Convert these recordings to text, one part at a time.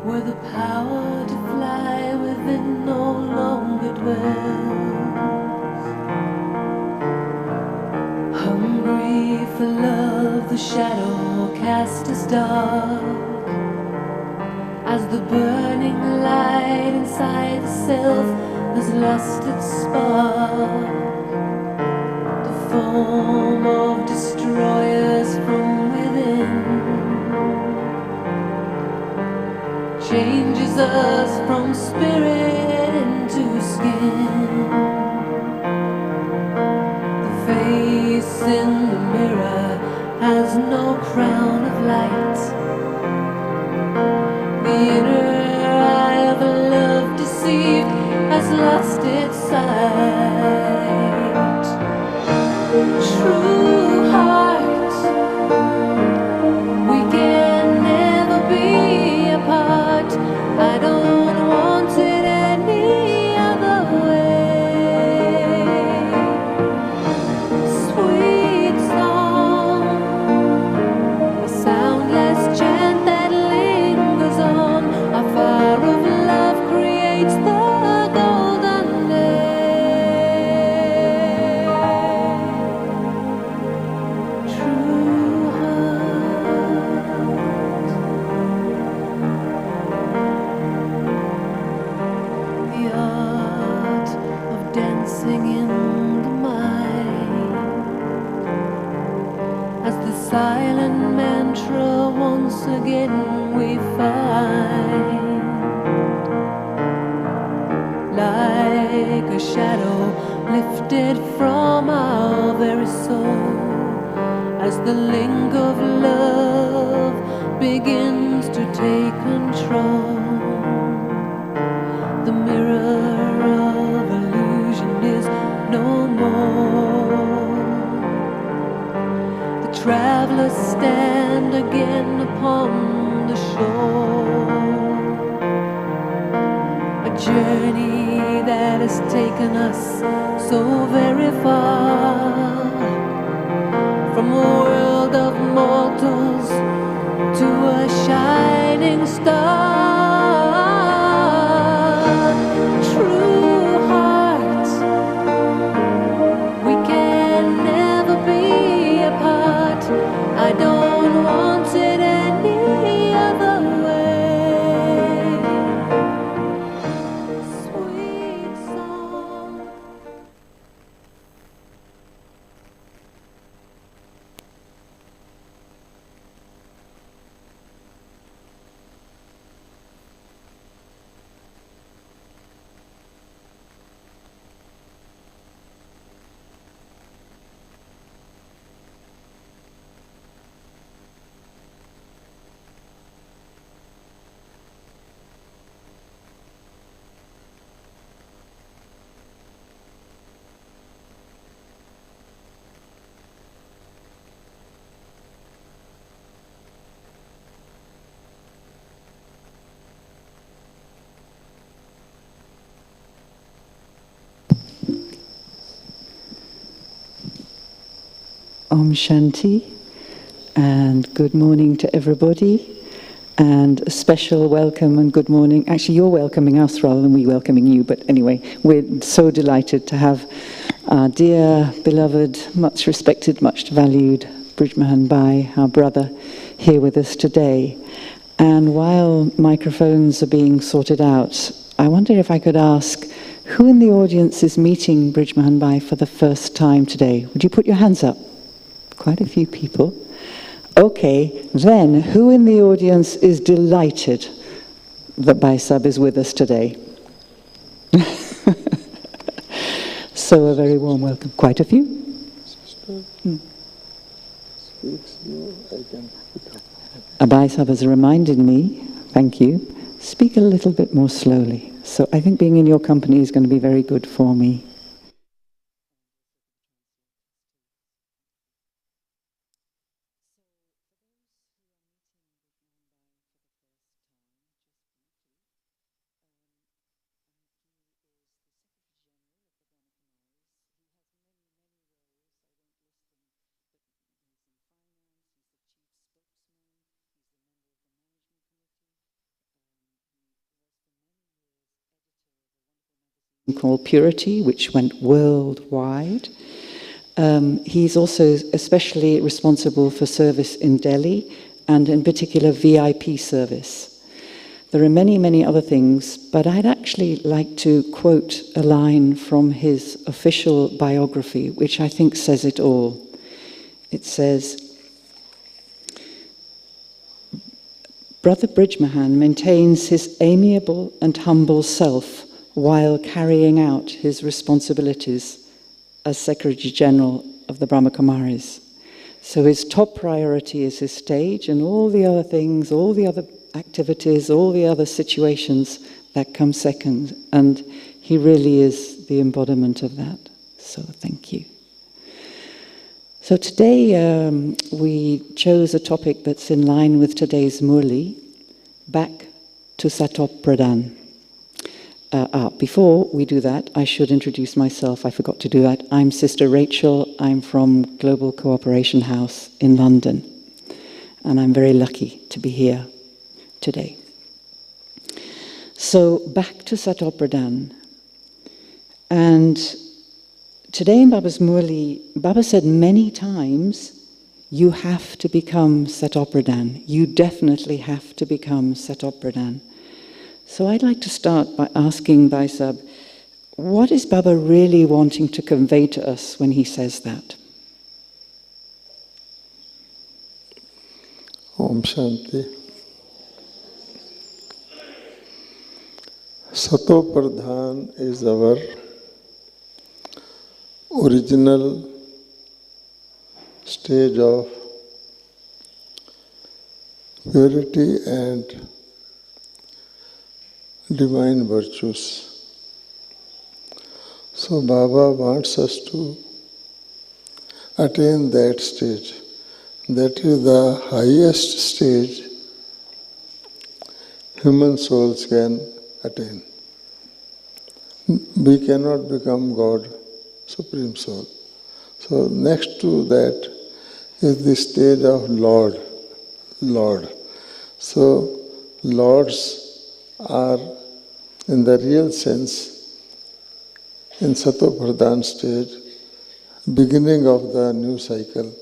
where the power to fly within no longer dwells. Hungry for love, the shadow cast us dark, as the burning light inside the self has lost its spark. The foam of destroyers from within changes us from spirit into skin. The face in the mirror has no crown of light. The inner eye of a love deceived has lost its sight. True heart, we can never be apart. I don't want it any other way. Sweet song, a soundless chant that lingers on. A fire of love creates the golden day. True heart, the art of dancing in the mind, as the silent mantra once again we find, like a shadow lifted from our very soul, as the link of love begins to take control. The mirror of illusion is no more. The travelers stand again upon the shore. A journey that has taken us so very far, from a world of mortals to a shining star. True heart, we can never be apart. I don't want it any other way. Sweet song. Om Shanti, and good morning to everybody, and a special welcome and good morning. Actually, you're welcoming us rather than we welcoming you, but anyway, we're so delighted to have our dear, beloved, much respected, much valued BrijMohan Bhai, our brother, here with us today. And while microphones are being sorted out, I wonder if I could ask, who in the audience is meeting BrijMohan Bhai for the first time today? Would you put your hands up? Quite a few people. Okay, then who in the audience is delighted that Bhai Sahib is with us today? So a very warm welcome. Quite a few. Bhai Sahib has reminded me, thank you, speak a little bit more slowly. So I think being in your company is going to be very good for me. called Purity, which went worldwide. He's also especially responsible for service in Delhi, and in particular VIP service. There are many, many other things, but I'd actually like to quote a line from his official biography, which I think says it all. It says, Brother BrijMohan maintains his amiable and humble self while carrying out his responsibilities as Secretary General of the Brahma Kumaris. So his top priority is his stage, and all the other things, all the other activities, all the other situations, that come second. And he really is the embodiment of that. So thank you. So today we chose a topic that's in line with today's Murli, back to Satopradhan. Before we do that, I should introduce myself. I forgot to do that. I'm Sister Rachel. I'm from Global Cooperation House in London. And I'm very lucky to be here today. So back to Satopradhan. And today in Baba's Murli, Baba said many times, you have to become Satopradhan. You definitely have to become Satopradhan. So I'd like to start by asking Bhai Sahib, what is Baba really wanting to convey to us when he says that? Om Shanti. Satopradhan is our original stage of purity and divine virtues. So Baba wants us to attain that stage. That is the highest stage human souls can attain. We cannot become God, Supreme Soul. So next to that is the stage of Lord. So Lords are, in the real sense, in Satopradhan stage, beginning of the new cycle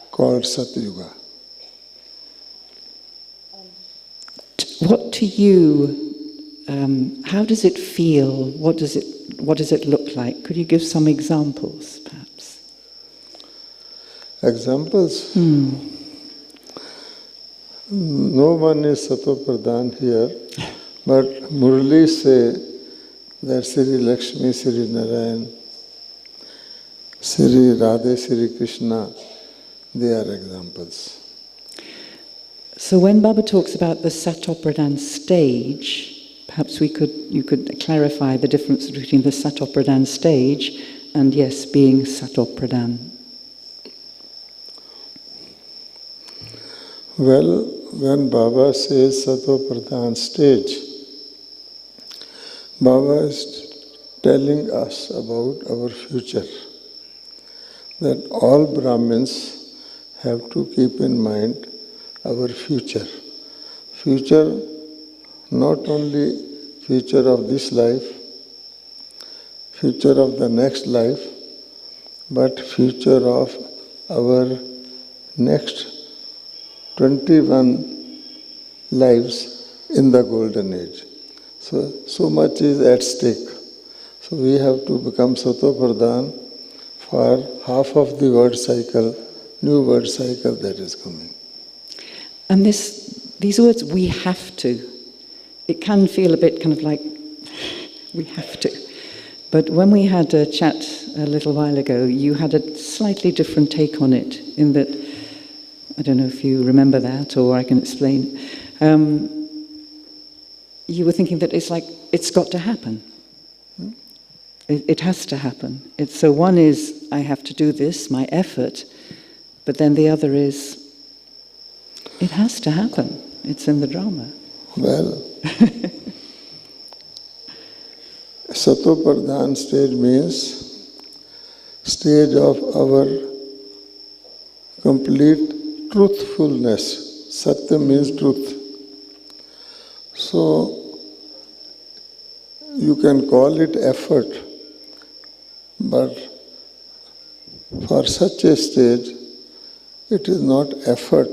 called Satyuga. What to you, how does it feel? What does it look like? Could you give some examples, perhaps? Examples? No one is Satopradhan here, but Murli say that Sri Lakshmi, Sri Narayan, Sri Radhe, Sri Krishna, they are examples. So when Baba talks about the Satopradhan stage, perhaps you could clarify the difference between the Satopradhan stage and, yes, being Satopradhan. Well, when Baba says Satopradhan stage, Baba is telling us about our future. That all Brahmins have to keep in mind our future. Future, not only future of this life, future of the next life, but future of our next 21 lives in the golden age. So much is at stake. So we have to become Satopradhan for half of the world cycle, new world cycle that is coming. And these words, we have to, it can feel a bit kind of like, we have to. But when we had a chat a little while ago, you had a slightly different take on it, in that, I don't know if you remember that, or I can explain. You were thinking that it's like, it's got to happen. It has to happen. So one is, I have to do this, my effort, but then the other is, it has to happen. It's in the drama. Well, Satopradhan stage means stage of our complete truthfulness. Satya means truth. So, you can call it effort, but for such a stage, it is not effort,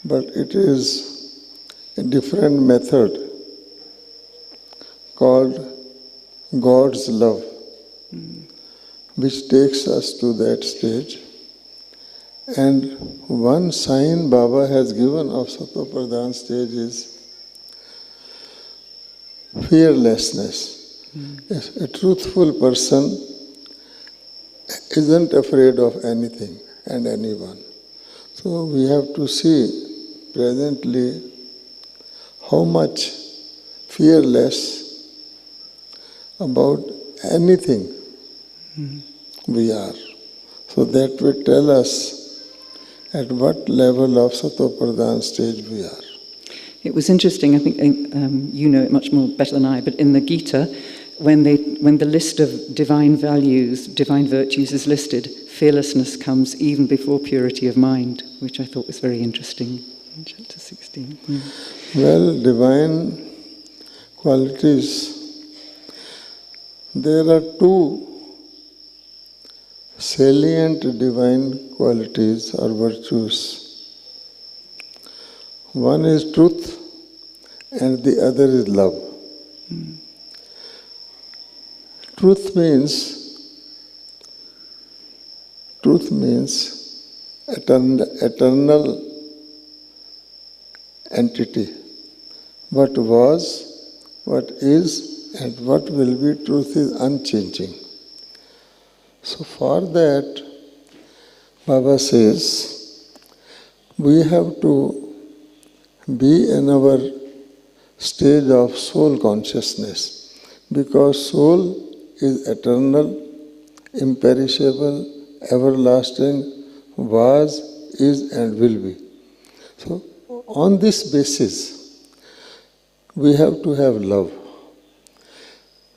but it is a different method called God's love, which takes us to that stage. And one sign Baba has given of Satopradhan stage is fearlessness. Yes, a truthful person isn't afraid of anything and anyone. So we have to see presently how much fearless about anything we are. So that will tell us at what level of Satopradhan stage we are. It was interesting, I think you know it much more better than I, but in the Gita, when the list of divine values, divine virtues is listed, fearlessness comes even before purity of mind, which I thought was very interesting in chapter 16. Well, divine qualities, there are two salient divine qualities or virtues. One is truth and the other is love. Truth means eternal entity. What was, what is, and what will be, truth is unchanging. So for that, Baba says, we have to be in our stage of soul consciousness, because soul is eternal, imperishable, everlasting, was, is and will be. So on this basis, we have to have love.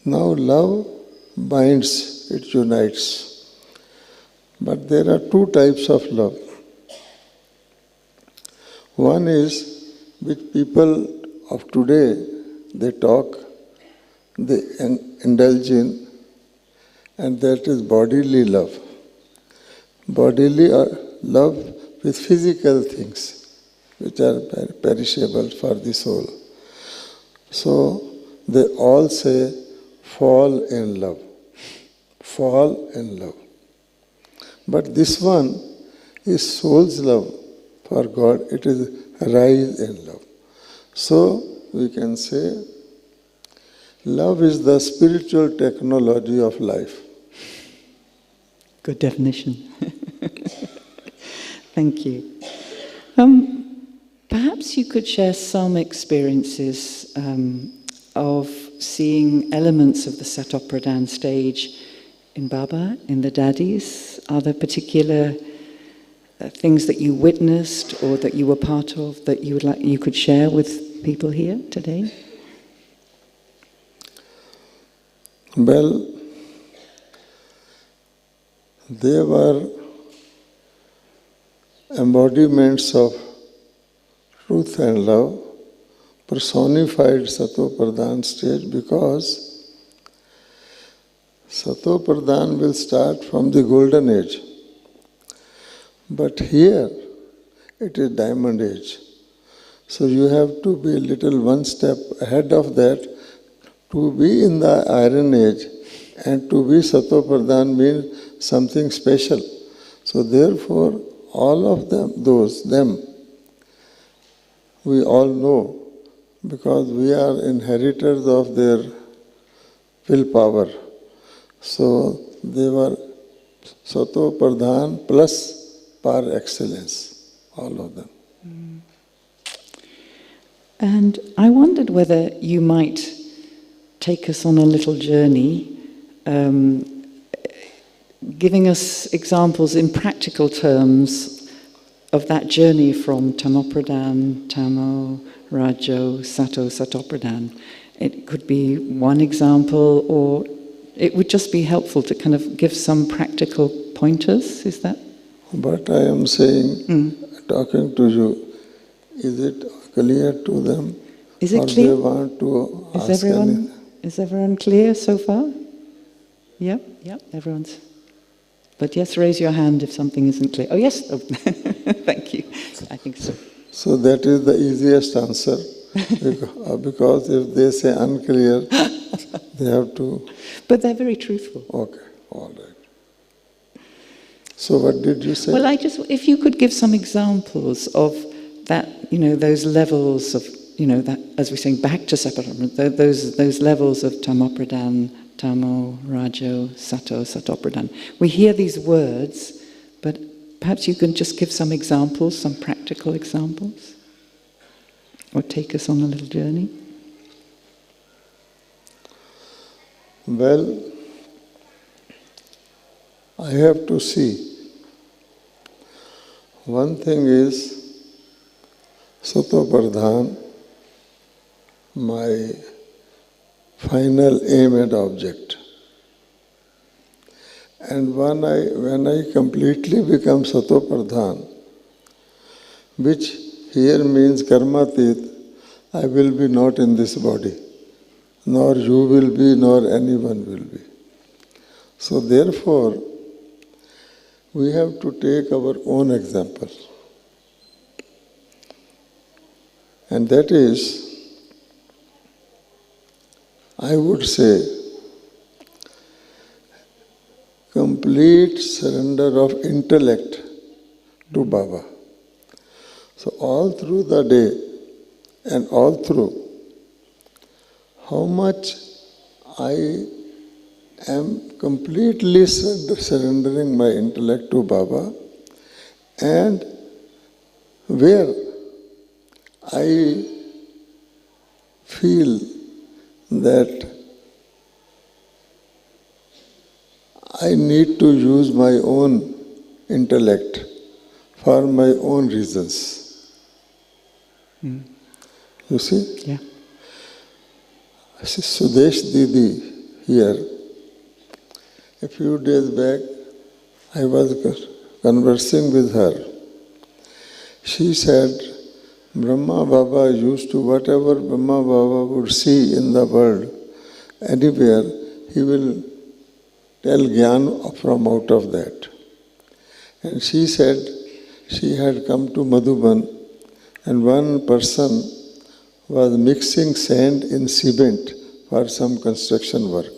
Now love binds, it unites. But there are two types of love. One is which people of today, they talk, they indulge in, and that is bodily love. Bodily love with physical things, which are perishable for the soul. So they all say, fall in love. Fall in love. But this one is soul's love for God. It is rise in love. So we can say, love is the spiritual technology of life. Good definition. Thank you. Perhaps you could share some experiences of seeing elements of the Satopradhan stage in Baba, in the Daddies. Are there particular things that you witnessed or that you were part of that you could share with people here today? Well, they were embodiments of truth and love, personified Satopradhan stage, because Satopradhan will start from the golden age. But here it is diamond age. So you have to be a little one step ahead of that. To be in the iron age and to be Satopradhan means something special. So therefore, all of them, we all know, because we are inheritors of their willpower. So they were Satopradhan plus par excellence, all of them. And I wondered whether you might take us on a little journey, giving us examples in practical terms of that journey from Tamopradhan, Tamo, Rajo, Sato, Satopradhan. It could be one example, or it would just be helpful to kind of give some practical pointers, is that? What I am saying, talking to you, is it clear to them? Is it or clear? They want to ask anything? Is everyone clear so far? Yep, everyone's... But yes, raise your hand if something isn't clear. Oh, yes. Oh. Thank you. I think so. So that is the easiest answer. Because if they say unclear, they have to... But they're very truthful. Okay, all right. So what did you say? Well, if you could give some examples of that, those levels of, that, as we're saying, back to Satopradhan, those levels of Tamopradhan, Tamo, Rajo, Sato, Satopradhan. We hear these words, but perhaps you can just give some examples, some practical examples, or take us on a little journey. Well, I have to see. One thing is Satopradhan, my final aim and object. And when I completely become Satopradhan, which here means karmatit, I will be not in this body, nor you will be, nor anyone will be. So therefore, we have to take our own example. And that is, I would say, complete surrender of intellect to Baba. So all through the day and all through, how much I am completely surrendering my intellect to Baba, and where I feel that I need to use my own intellect for my own reasons. You see? Yeah. Sudesh Didi here, a few days back, I was conversing with her. She said, Brahma Baba used to, whatever Brahma Baba would see in the world, anywhere, he will tell Gyan from out of that. And she said she had come to Madhuban, and one person was mixing sand in cement for some construction work.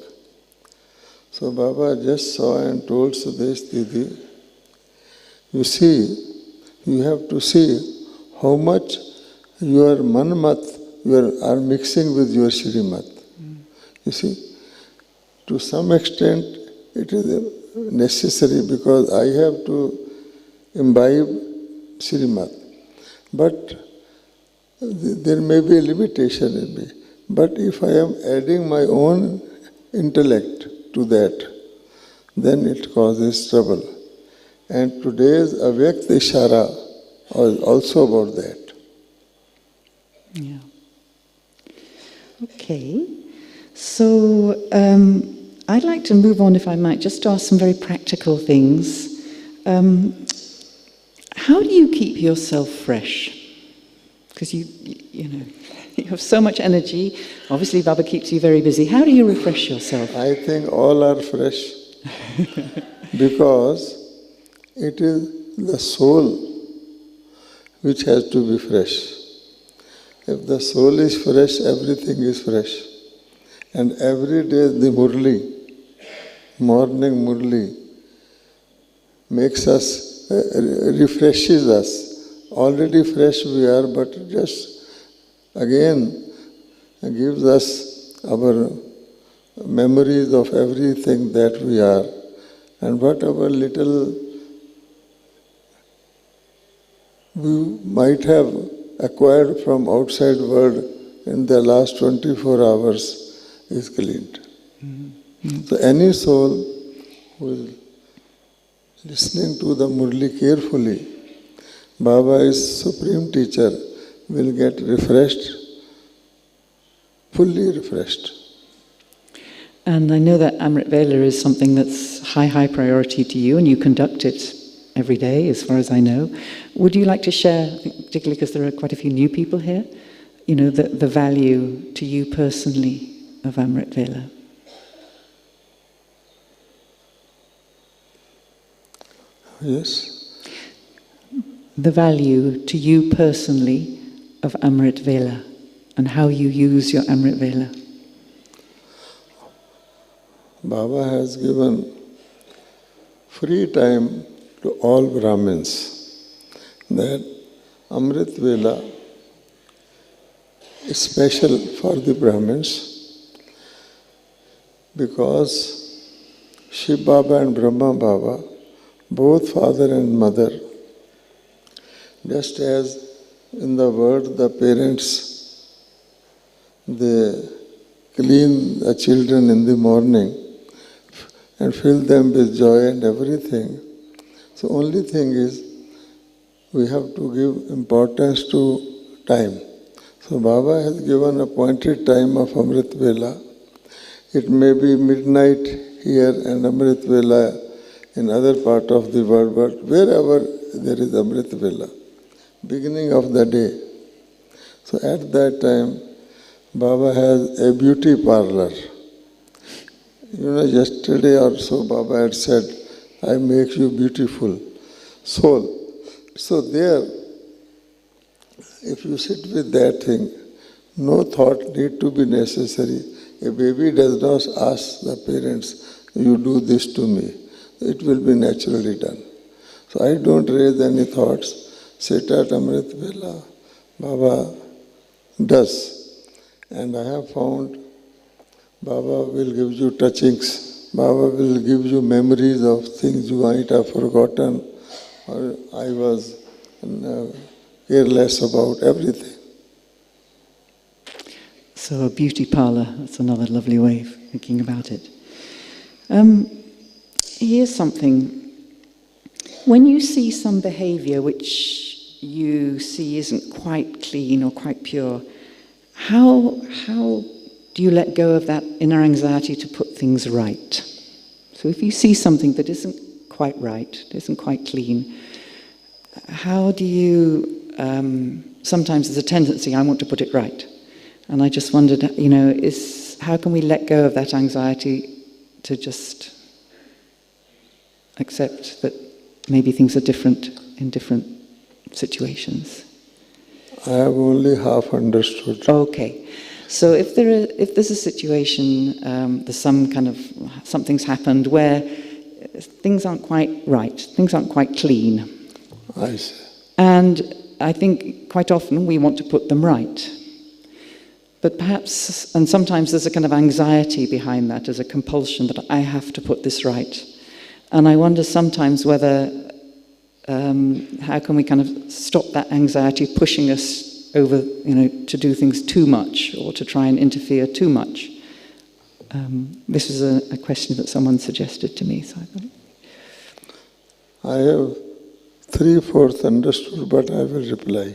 So Baba just saw and told Sudesh Didi, you see, you have to see how much your manmat you are mixing with your Shrimat. You see, to some extent it is necessary because I have to imbibe Shrimat. But there may be a limitation in me. But if I am adding my own intellect to that, then it causes trouble. And today's Avyakt Ishara is also about that. Yeah. Okay. So I'd like to move on, if I might, just to ask some very practical things. How do you keep yourself fresh? Because you have so much energy. Obviously, Baba keeps you very busy. How do you refresh yourself? I think all are fresh because it is the soul which has to be fresh. If the soul is fresh, everything is fresh. And every day the Murli, morning Murli, makes us, refreshes us. Already fresh we are, but just again gives us our memories of everything that we are. And whatever little we might have acquired from outside world in the last 24 hours is cleaned. Mm-hmm. So any soul who is listening to the Murli carefully, Baba is supreme teacher, will get refreshed, fully refreshed. And I know that Amrit Vela is something that's high priority to you, and you conduct it every day, as far as I know. Would you like to share, particularly because there are quite a few new people here, the value to you personally of Amrit Vela? Yes? The value to you personally of Amrit Vela and how you use your Amrit Vela. Baba has given free time to all Brahmins that Amrit Vela is special for the Brahmins because Shiv Baba and Brahma Baba, both father and mother, just as in the word the parents, they clean the children in the morning and fill them with joy and everything. So only thing is, we have to give importance to time. So Baba has given appointed time of Amrit Vela. It may be midnight here and Amrit Vela in other part of the world, but wherever there is Amrit Vela, beginning of the day. So at that time, Baba has a beauty parlor. You know, yesterday or so Baba had said, I make you beautiful soul. So there, if you sit with that thing, no thought need to be necessary. A baby does not ask the parents, you do this to me. It will be naturally done. So I don't raise any thoughts. Sit at Amrit Vela. Baba does. And I have found Baba will give you touchings. Baba will give you memories of things you might have forgotten or I was careless about everything. So a beauty parlour, that's another lovely way of thinking about it. Here's something. When you see some behaviour which you see isn't quite clean or quite pure, how do you let go of that inner anxiety to put things right? So if you see something that isn't quite right, isn't quite clean, how do you, sometimes there's a tendency, I want to put it right. And I just wondered, how can we let go of that anxiety to just accept that maybe things are different in different situations? I have only half understood. Okay. So if there's a situation, there's something's happened where things aren't quite right, things aren't quite clean. I see. And I think quite often we want to put them right. But perhaps, and sometimes there's a kind of anxiety behind that, there's a compulsion that I have to put this right. And I wonder sometimes whether, how can we kind of stop that anxiety pushing us over, to do things too much or to try and interfere too much. This was a question that someone suggested to me. So I thought, I have 3/4 understood, but I will reply.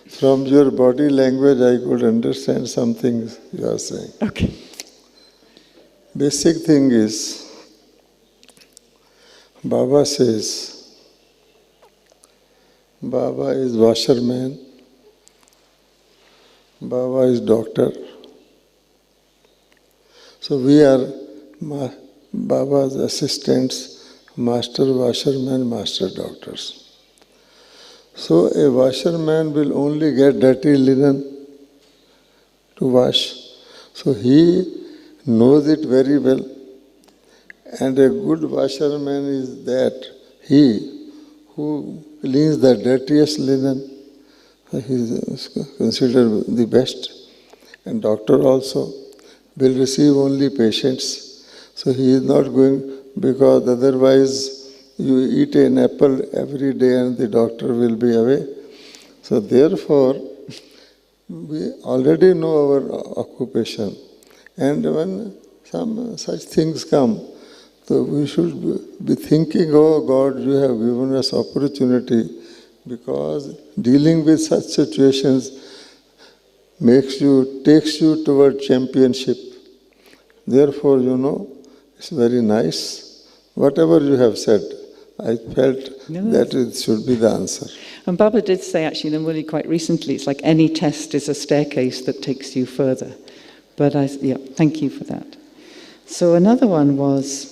From your body language, I could understand some things you are saying. okay. Basic thing is, Baba says, Baba is washerman, Baba is doctor. So we are Baba's assistants, master washerman, master doctors. So a washerman will only get dirty linen to wash. So he knows it very well. And a good washerman is that he who cleans the dirtiest linen. He is considered the best. And doctor also will receive only patients. So he is not going, because otherwise you eat an apple every day and the doctor will be away. So therefore, we already know our occupation. And when some such things come, so we should be thinking, oh God, you have given us opportunity, because dealing with such situations takes you toward championship. Therefore, it's very nice. Whatever you have said, I felt that it should be the answer. And Baba did say actually in the Murli quite recently, it's like any test is a staircase that takes you further. But yeah, thank you for that. So another one was,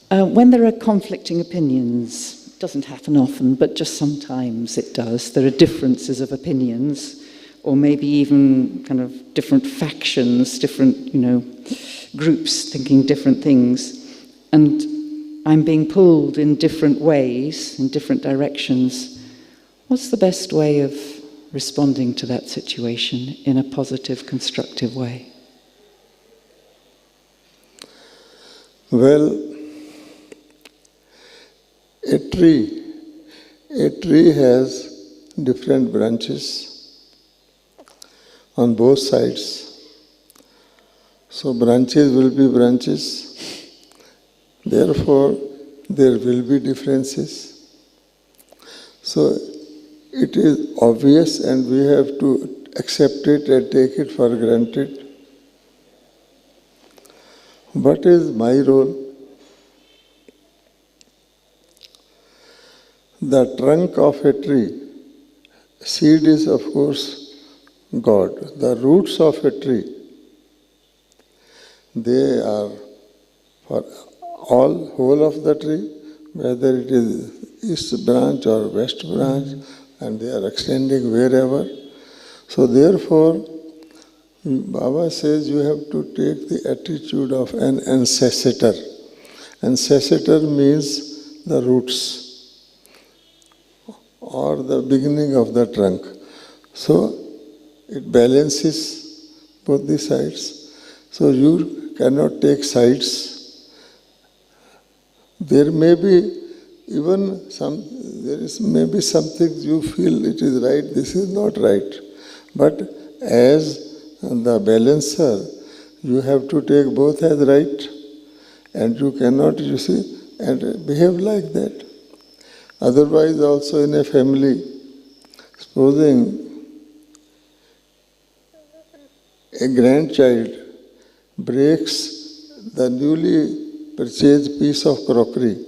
when there are conflicting opinions, it doesn't happen often, but just sometimes it does. There are differences of opinions, or maybe even kind of different factions, different, groups thinking different things. And I'm being pulled in different ways, in different directions. What's the best way of responding to that situation in a positive, constructive way? Well, a tree has different branches on both sides. So branches will be branches. Therefore, there will be differences. So it is obvious and we have to accept it and take it for granted. What is my role? The trunk of a tree, seed is of course God. The roots of a tree, they are for whole of the tree, whether it is east branch or west branch, and they are extending wherever. So therefore, Baba says you have to take the attitude of an ancestor. Ancestor means the roots or the beginning of the trunk. So it balances both the sides. So you cannot take sides. There may be even maybe something you feel it is right, this is not right. But as the balancer, you have to take both as right, and you cannot, and behave like that. Otherwise, also in a family, supposing a grandchild breaks the newly purchased piece of crockery,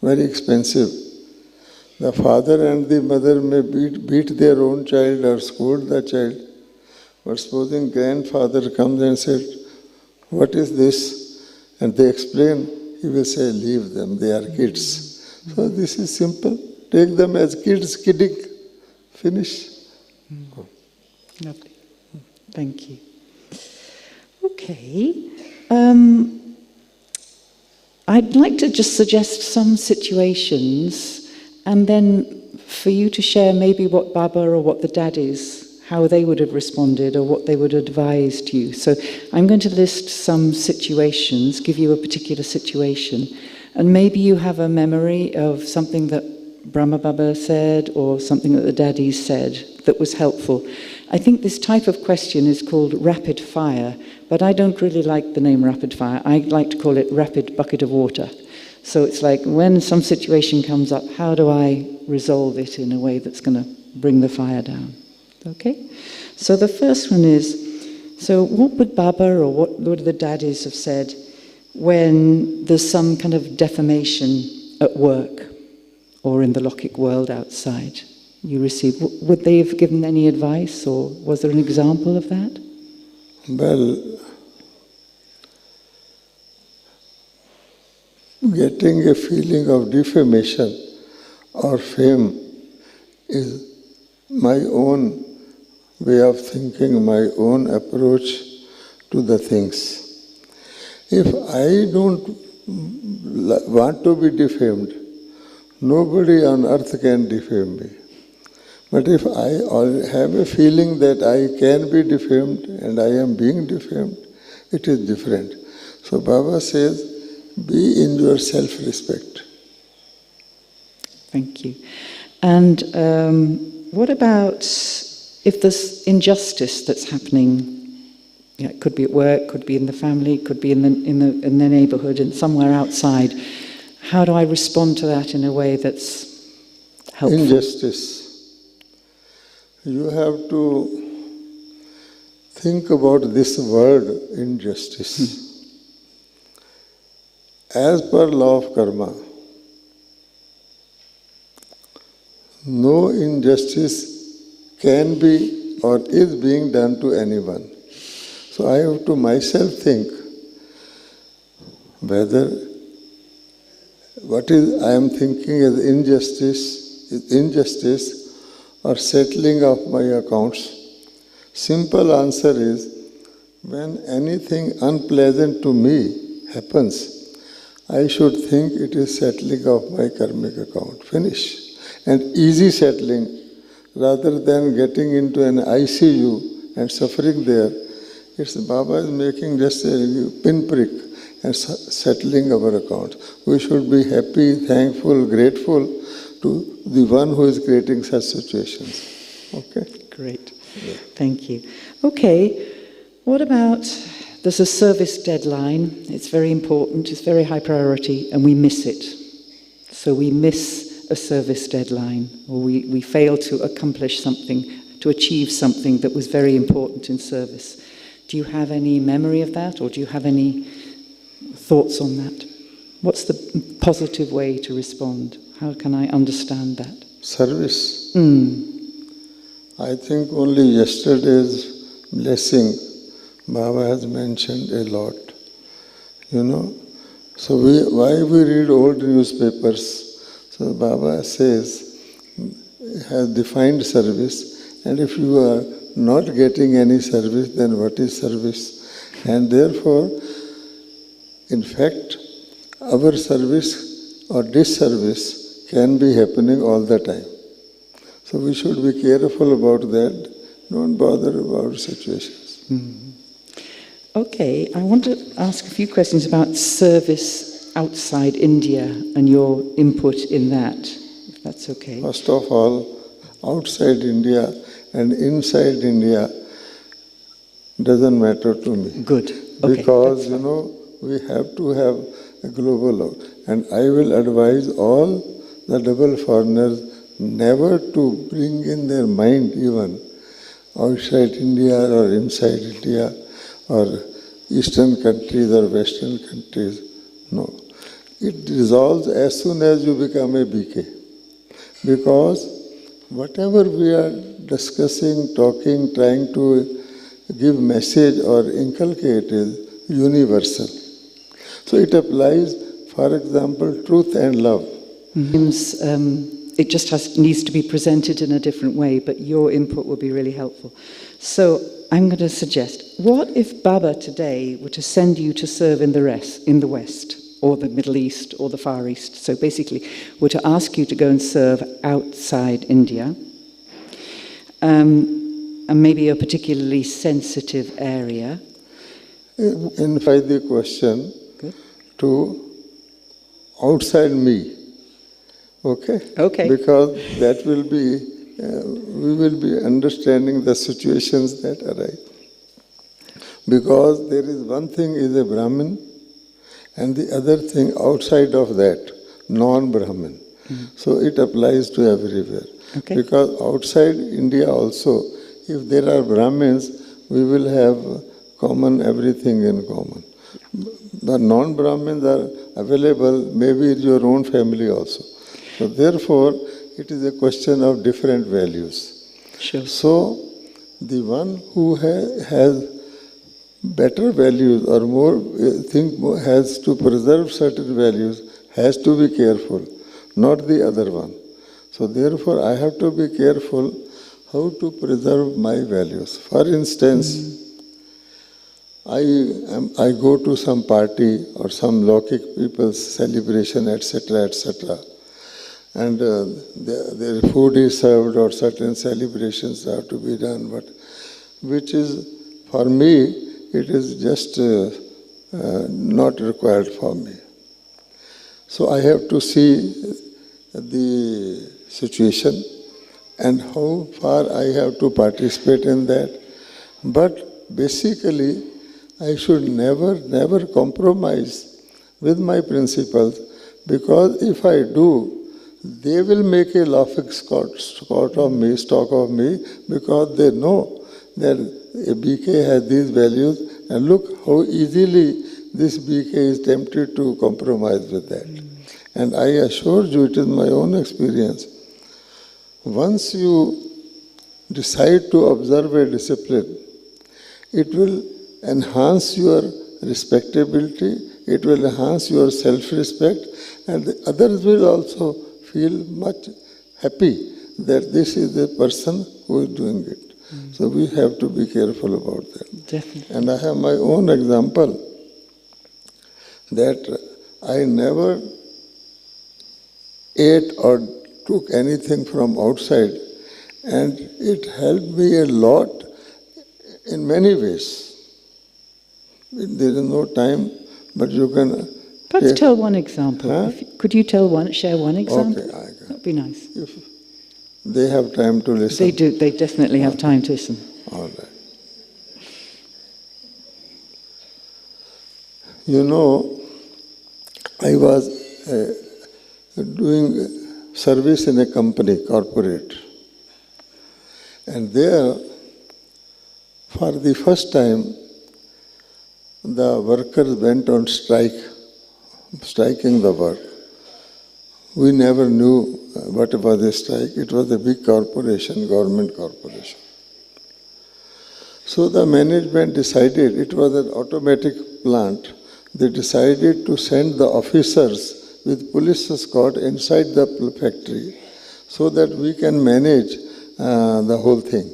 very expensive. The father and the mother may beat their own child or scold the child. But supposing grandfather comes and said, "What is this?" and they explain, he will say, "Leave them, they are kids." So this is simple. Take them as kids, kidding. Finish. Lovely. Thank you. Okay. I'd like to just suggest some situations and then for you to share maybe what Baba or what the daddies, how they would have responded or what they would have advised you. So I'm going to list some situations, give you a particular situation, and maybe you have a memory of something that Brahma Baba said or something that the daddies said that was helpful. I think this type of question is called rapid fire, but I don't really like the name rapid fire. I like to call it rapid bucket of water. So it's like when some situation comes up, how do I resolve it in a way that's going to bring the fire down? Okay? So the first one is, so what would Baba or what would the daddies have said when there's some kind of defamation at work or in the Lokik world outside? You receive, would they have given any advice or was there an example of that? Well, getting a feeling of defamation or fame is my own way of thinking, my own approach to the things. If I don't want to be defamed, nobody on earth can defame me. But if I have a feeling that I can be defamed and I am being defamed, it is different. So Baba says, be in your self-respect. Thank you. And what about if there's injustice that's happening? Yeah, it could be at work, could be in the family, could be in the neighbourhood and somewhere outside. How do I respond to that in a way that's helpful? Injustice. You have to think about this word, injustice. As per law of karma, no injustice can be or is being done to anyone. So I have to myself think whether what is I am thinking as injustice or settling of my accounts. Simple answer is, when anything unpleasant to me happens, I should think it is settling of my karmic account. Finish. And easy settling, rather than getting into an ICU and suffering there. It's Baba is making just a pinprick and settling our account. We should be happy, thankful, grateful to the one who is creating such situations. Okay? Great. Yeah. Thank you. Okay, what about, there's a service deadline. It's very important, it's very high priority, and we miss it. So we miss a service deadline, or we fail to accomplish something, to achieve something that was very important in service. Do you have any memory of that, or do you have any thoughts on that? What's the positive way to respond? How can I understand that? Service. I think only yesterday's blessing Baba has mentioned a lot. So why we read old newspapers? So Baba says, has defined service, and if you are not getting any service, then what is service? And therefore, in fact, our service or disservice can be happening all the time. So we should be careful about that. Don't bother about situations. Okay, I want to ask a few questions about service outside India and your input in that, if that's okay. First of all, outside India and inside India doesn't matter to me. Good. Okay, because, we have to have a global law. And I will advise all the double foreigners never to bring in their mind even outside India or inside India or Eastern countries or Western countries. No. It dissolves as soon as you become a BK. Because whatever we are discussing, talking, trying to give message or inculcate is universal. So it applies, for example, truth and love. It just needs to be presented in a different way, but your input will be really helpful. So I'm going to suggest, what if Baba today were to send you to serve in the West, or the Middle East, or the Far East? So basically, were to ask you to go and serve outside India, and maybe a particularly sensitive area. Invite the question to outside me. Okay? Okay. Because that will be, we will be understanding the situations that arise. Because there is one thing is a Brahmin, and the other thing outside of that, non-Brahmin. So it applies to everywhere. Okay. Because outside India also, if there are Brahmins, we will have common everything in common. The non-Brahmins are available, maybe in your own family also. So therefore, it is a question of different values. Sure. So the one who has better values or has to preserve certain values has to be careful, not the other one. So therefore, I have to be careful how to preserve my values. For instance, I go to some party or some Lokik people's celebration, etc., etc., and their food is served or certain celebrations have to be done, but which is, for me, it is just not required for me. So I have to see the situation and how far I have to participate in that. But basically, I should never compromise with my principles, because if I do, they will make a laughing stock of me, because they know that a BK has these values, and look how easily this BK is tempted to compromise with that. And I assure you, it is my own experience. once you decide to observe a discipline, it will enhance your respectability, it will enhance your self-respect, and the others will also feel much happy that this is the person who is doing it. So we have to be careful about that. Definitely. And I have my own example that I never ate or took anything from outside, and it helped me a lot in many ways. There is no time, but you can... Perhaps tell one example. Huh? Could you share one example? Okay, I can. That'd be nice. If they have time to listen. They do. They definitely have time to listen. All right. You know, I was doing service in a company, corporate. And there, for the first time, the workers went on strike, striking the work. We never knew what was a strike. It was a big corporation, government corporation. So the management decided, it was an automatic plant, they decided to send the officers with police escort inside the factory so that we can manage the whole thing.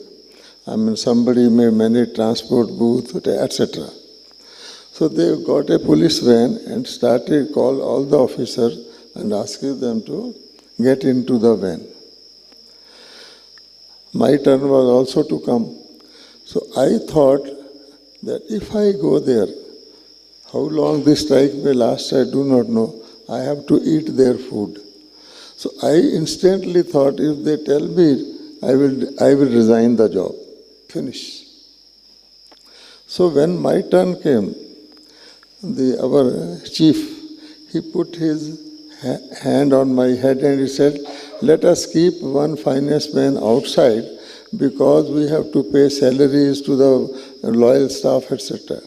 I mean, somebody may manage transport booth, etc. So they got a police van and started call all the officers and asking them to get into the van. My turn was also to come. So I thought that if I go there, how long this strike may last, I do not know. I have to eat their food. So I instantly thought, if they tell me, I will resign the job. Finish. So when my turn came, our chief, he put his hand on my head and he said, let us keep one finance man outside because we have to pay salaries to the loyal staff, etc.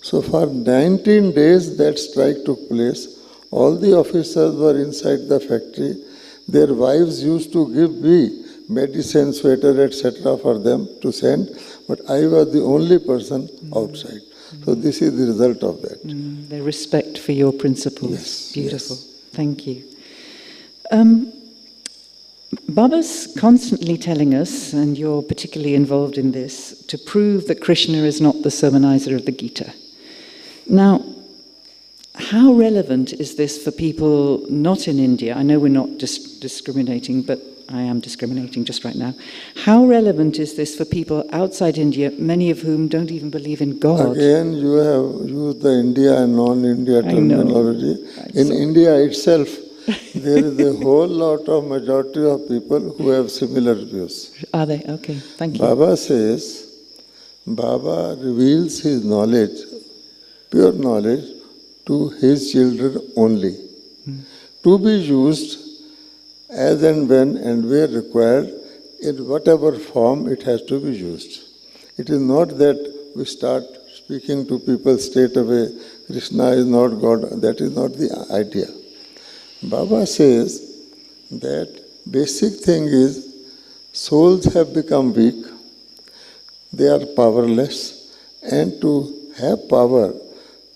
So for 19 days that strike took place. All the officers were inside the factory. Their wives used to give me medicine, sweater, etc. for them to send, but I was the only person outside. So this is the result of that. The respect for your principles. Yes, Beautiful. yes. Thank you. Baba's constantly telling us, and you're particularly involved in this, to prove that Krishna is not the sermonizer of the Gita. Now, how relevant is this for people not in India? I know we're not discriminating, but I am discriminating just right now. How relevant is this for people outside India, many of whom don't even believe in God? Again, you have used the India and non-India terminology. In India itself, there is a whole lot of majority of people who have similar views. Are they? Okay, thank you. Baba says, Baba reveals his knowledge, pure knowledge, to his children only, to be used as and when and where required, in whatever form it has to be used. It is not that we start speaking to people straight away, Krishna is not God, that is not the idea. Baba says that basic thing is, souls have become weak, they are powerless, and to have power,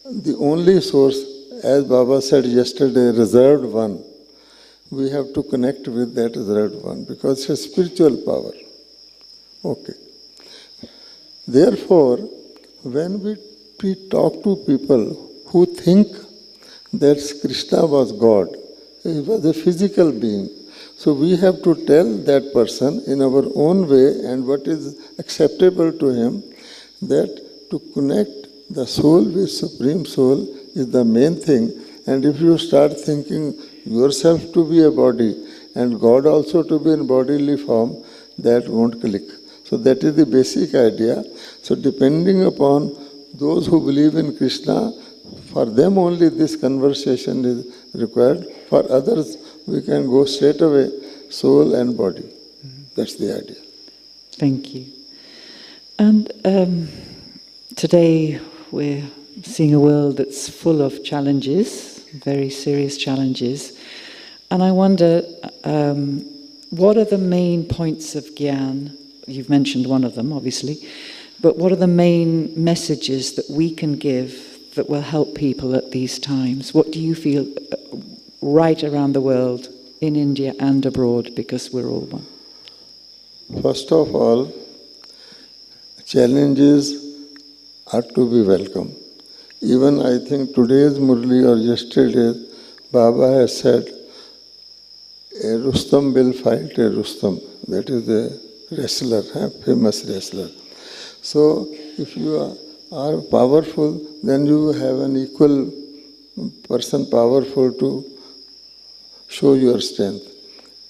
the only source, as Baba said yesterday, reserved one, we have to connect with that reserved one because it's a spiritual power. Okay. Therefore, when we talk to people who think that Krishna was God, he was a physical being, so we have to tell that person in our own way and what is acceptable to him, that to connect the soul with Supreme Soul is the main thing. And if you start thinking yourself to be a body and God also to be in bodily form, that won't click. So that is the basic idea. So depending upon those who believe in Krishna, for them only this conversation is required. For others, we can go straight away, soul and body. That's the idea. Thank you. And today we're seeing a world that's full of challenges, very serious challenges. And I wonder, what are the main points of Gyan? You've mentioned one of them, obviously, but what are the main messages that we can give that will help people at these times? What do you feel right around the world, in India and abroad, because we're all one? First of all, challenges are to be welcome. Even I think today's Murli or yesterday's, Baba has said, a Rustam will fight a Rustam. That is a wrestler, famous wrestler. So if you are powerful, then you have an equal person powerful to show your strength.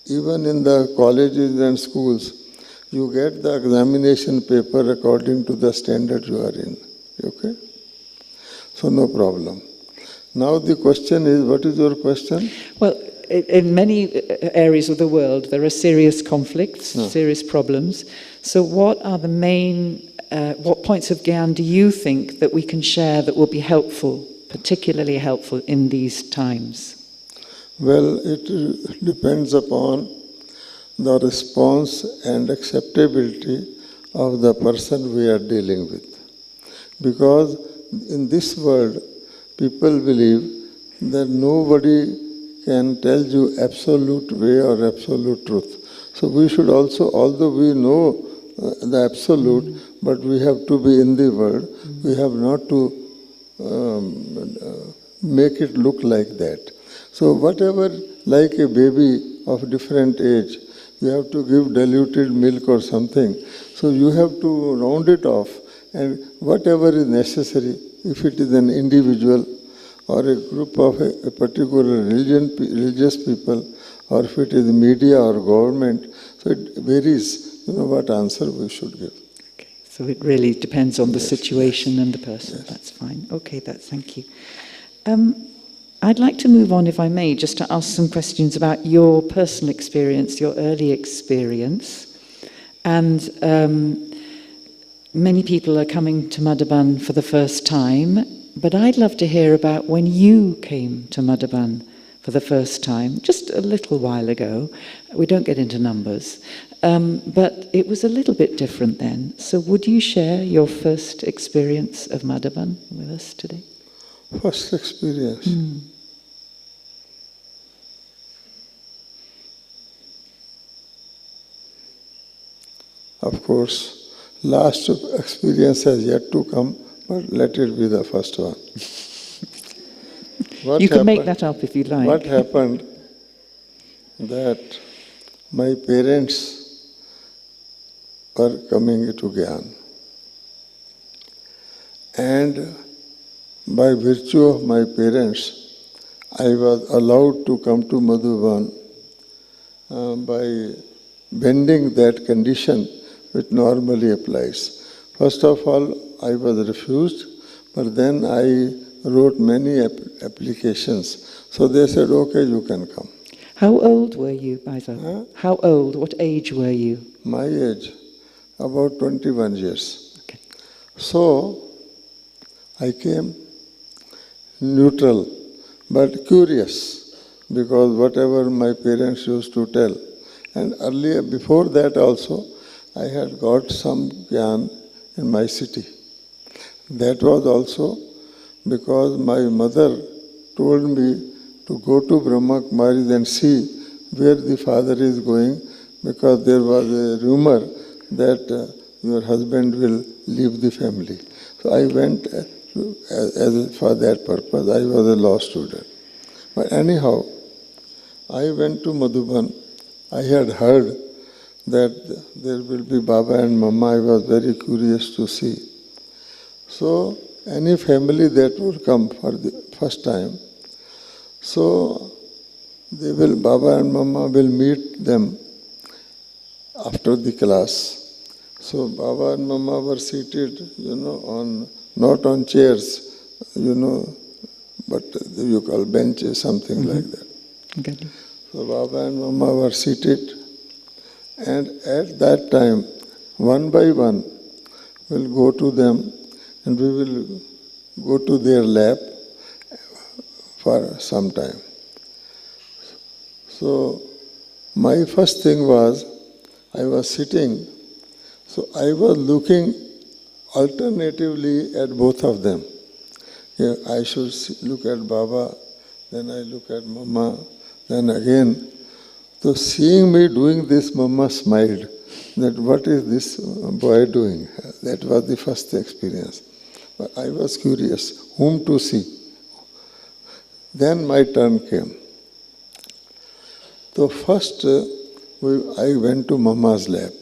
Even in the colleges and schools, you get the examination paper according to the standard you are in. Okay? So no problem. Now the question is, what is your question? Well, in many areas of the world, there are serious conflicts, serious problems. So what are the main, what points of Gyan do you think that we can share that will be helpful, particularly helpful in these times? Well, it depends upon the response and acceptability of the person we are dealing with. Because in this world, people believe that nobody can tell you absolute way or absolute truth. So we should also, although we know the absolute, but we have to be in the world, we have not to make it look like that. So whatever, like a baby of different age, you have to give diluted milk or something. So you have to round it off, and whatever is necessary, if it is an individual or a group of a particular religious people, or if it is media or government, so it varies, what answer we should give. Okay, so it really depends on the situation and the person. Yes. That's fine. Okay, thank you. I'd like to move on, if I may, just to ask some questions about your personal experience, your early experience. And many people are coming to Madhaban for the first time, but I'd love to hear about when you came to Madhaban for the first time, just a little while ago. We don't get into numbers, but it was a little bit different then. So would you share your first experience of Madhaban with us today? First experience? Of course, last experience has yet to come, but let it be the first one. You can make that up if you like. What happened that my parents were coming to Gyan, and by virtue of my parents, I was allowed to come to Madhuban by bending that condition which normally applies. First of all, I was refused, but then I wrote many applications. So they said, okay, you can come. How old were you, by the way? How old? What age were you? My age, about 21 years. Okay. So I came neutral, but curious, because whatever my parents used to tell. And earlier, before that also, I had got some Gyan in my city. That was also because my mother told me to go to Brahma Kumaris and see where the father is going, because there was a rumor that your husband will leave the family. So I went for that purpose. I was a law student. But anyhow, I went to Madhuban. I had heard that there will be Baba and Mama. I was very curious to see. So any family that will come for the first time, so Baba and Mama will meet them after the class. So Baba and Mama were seated, not on chairs, but you call benches, something like that. Okay. So Baba and Mama were seated, and at that time, one by one, we'll go to them and we will go to their lap for some time. So my first thing was, I was sitting, so I was looking alternatively at both of them. Yeah, I should look at Baba, then I look at Mama, then again. So seeing me doing this, Mama smiled. That what is this boy doing? That was the first experience. But I was curious, whom to see. Then my turn came. So first I went to Mama's lap.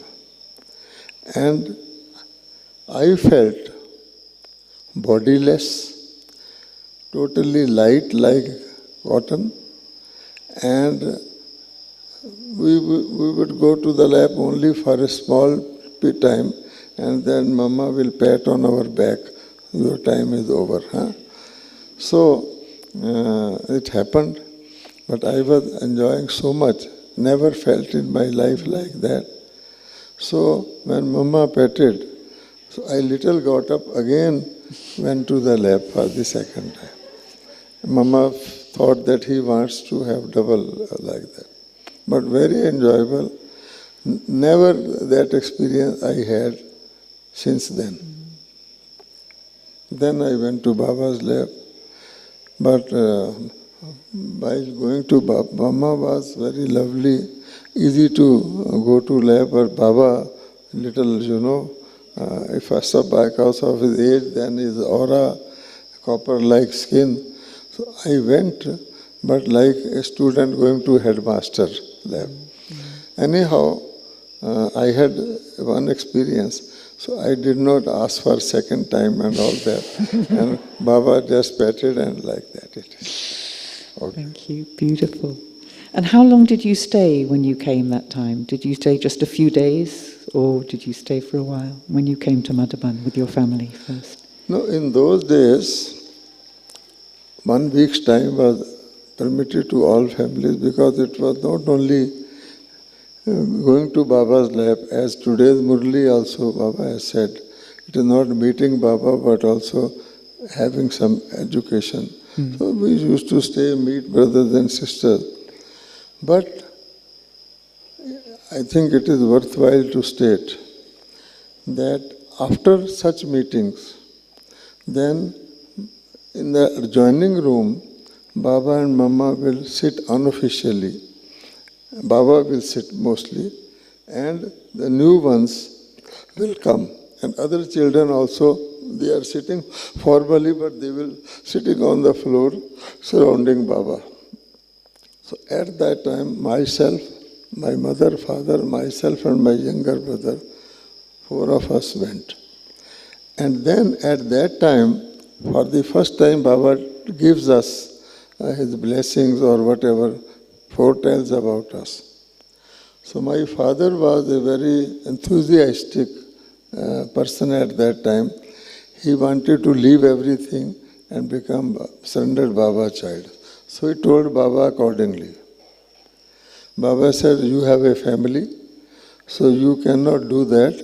And I felt bodiless, totally light like cotton, and we would go to the lab only for a small time, and then Mama will pat on our back, your time is over. Huh? So it happened, but I was enjoying so much, never felt in my life like that. So when Mama patted, so I little got up again, went to the lab for the second time. Mama thought that he wants to have double like that. But very enjoyable. Never that experience I had since then. Then I went to Baba's lab. But by going to Baba, Mama was very lovely, easy to go to lab, but Baba, little, if first of because of his age, then his aura, copper-like skin. So I went, but like a student going to headmaster lab. Anyhow, I had one experience, so I did not ask for second time and all that. And Baba just patted and like that it is. Okay. Thank you. Beautiful. And how long did you stay when you came that time? Did you stay just a few days, or did you stay for a while when you came to Madhaban with your family first? No, in those days, 1 week's time was permitted to all families, because it was not only going to Baba's lap, as today's Murli also Baba has said, it is not meeting Baba but also having some education. So we used to stay, meet brothers and sisters. But I think it is worthwhile to state that after such meetings, then in the adjoining room, Baba and Mama will sit unofficially. Baba will sit mostly, and the new ones will come. And other children also, they are sitting formally, but they will sitting on the floor surrounding Baba. So at that time, myself, my mother, father, myself and my younger brother, 4 of us went. And then at that time, for the first time, Baba gives us his blessings or whatever, foretells about us. So my father was a very enthusiastic person at that time. He wanted to leave everything and become surrendered Baba child. So he told Baba accordingly. Baba said, you have a family, so you cannot do that.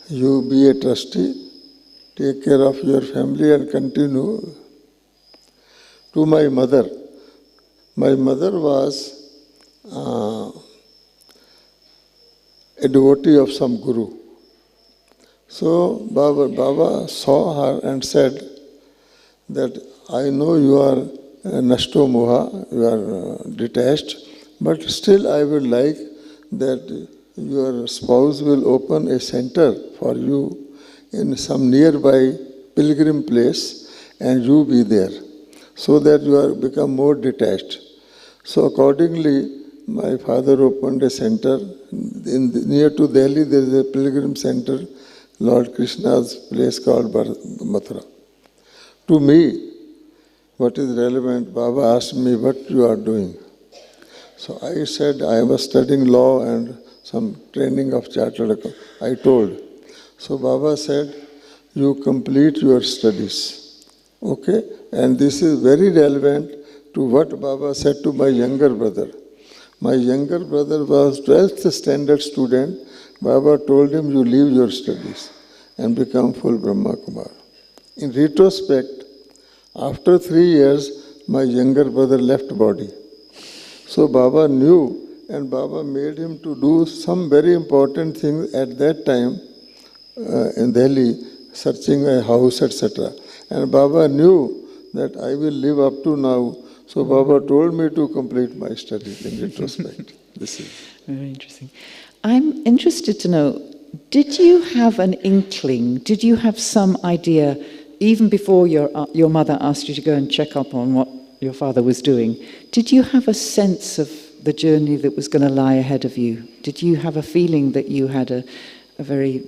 You be a trustee, take care of your family and continue. To my mother was a devotee of some guru. So Baba saw her and said that I know you are nashto moha, you are detached, but still I would like that your spouse will open a center for you in some nearby pilgrim place and you be there, so that you are become more detached. So accordingly, my father opened a center. Near to Delhi, there is a pilgrim center, Lord Krishna's place called Mathura. To me, what is relevant, Baba asked me what you are doing. So I said I was studying law and some training of chartered accountant. I told. So Baba said, you complete your studies. Okay? And this is very relevant to what Baba said to my younger brother. My younger brother was 12th standard student. Baba told him, you leave your studies and become full Brahma Kumar. In retrospect, after 3 years, my younger brother left body. So Baba knew and Baba made him to do some very important things at that time in Delhi, searching a house, etc. And Baba knew that I will live up to now, so Baba told me to complete my studies in retrospect. This is very interesting. I'm interested to know, did you have an inkling, did you have some idea, even before your mother asked you to go and check up on what your father was doing, did you have a sense of the journey that was going to lie ahead of you? Did you have a feeling that you had a very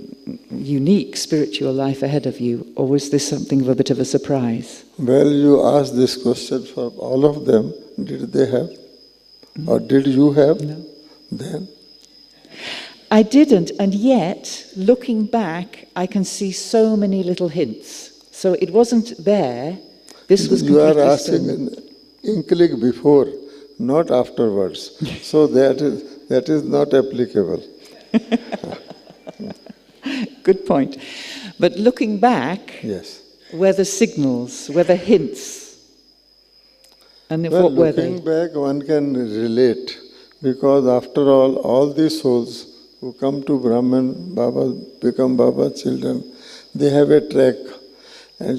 unique spiritual life ahead of you, or was this something of a bit of a surprise? Well, you asked this question for all of them. Did they have? Or did you have? No. Then? I didn't, and yet, looking back, I can see so many little hints. So it wasn't there. This was you are completely asking still. an inkling before, not afterwards. So that is not applicable. Good point. But looking back, Yes. were the signals, were the hints? And Well, what were they? looking back, one can relate, because after all these souls who come to Brahman, Baba, become Baba's children, they have a track. And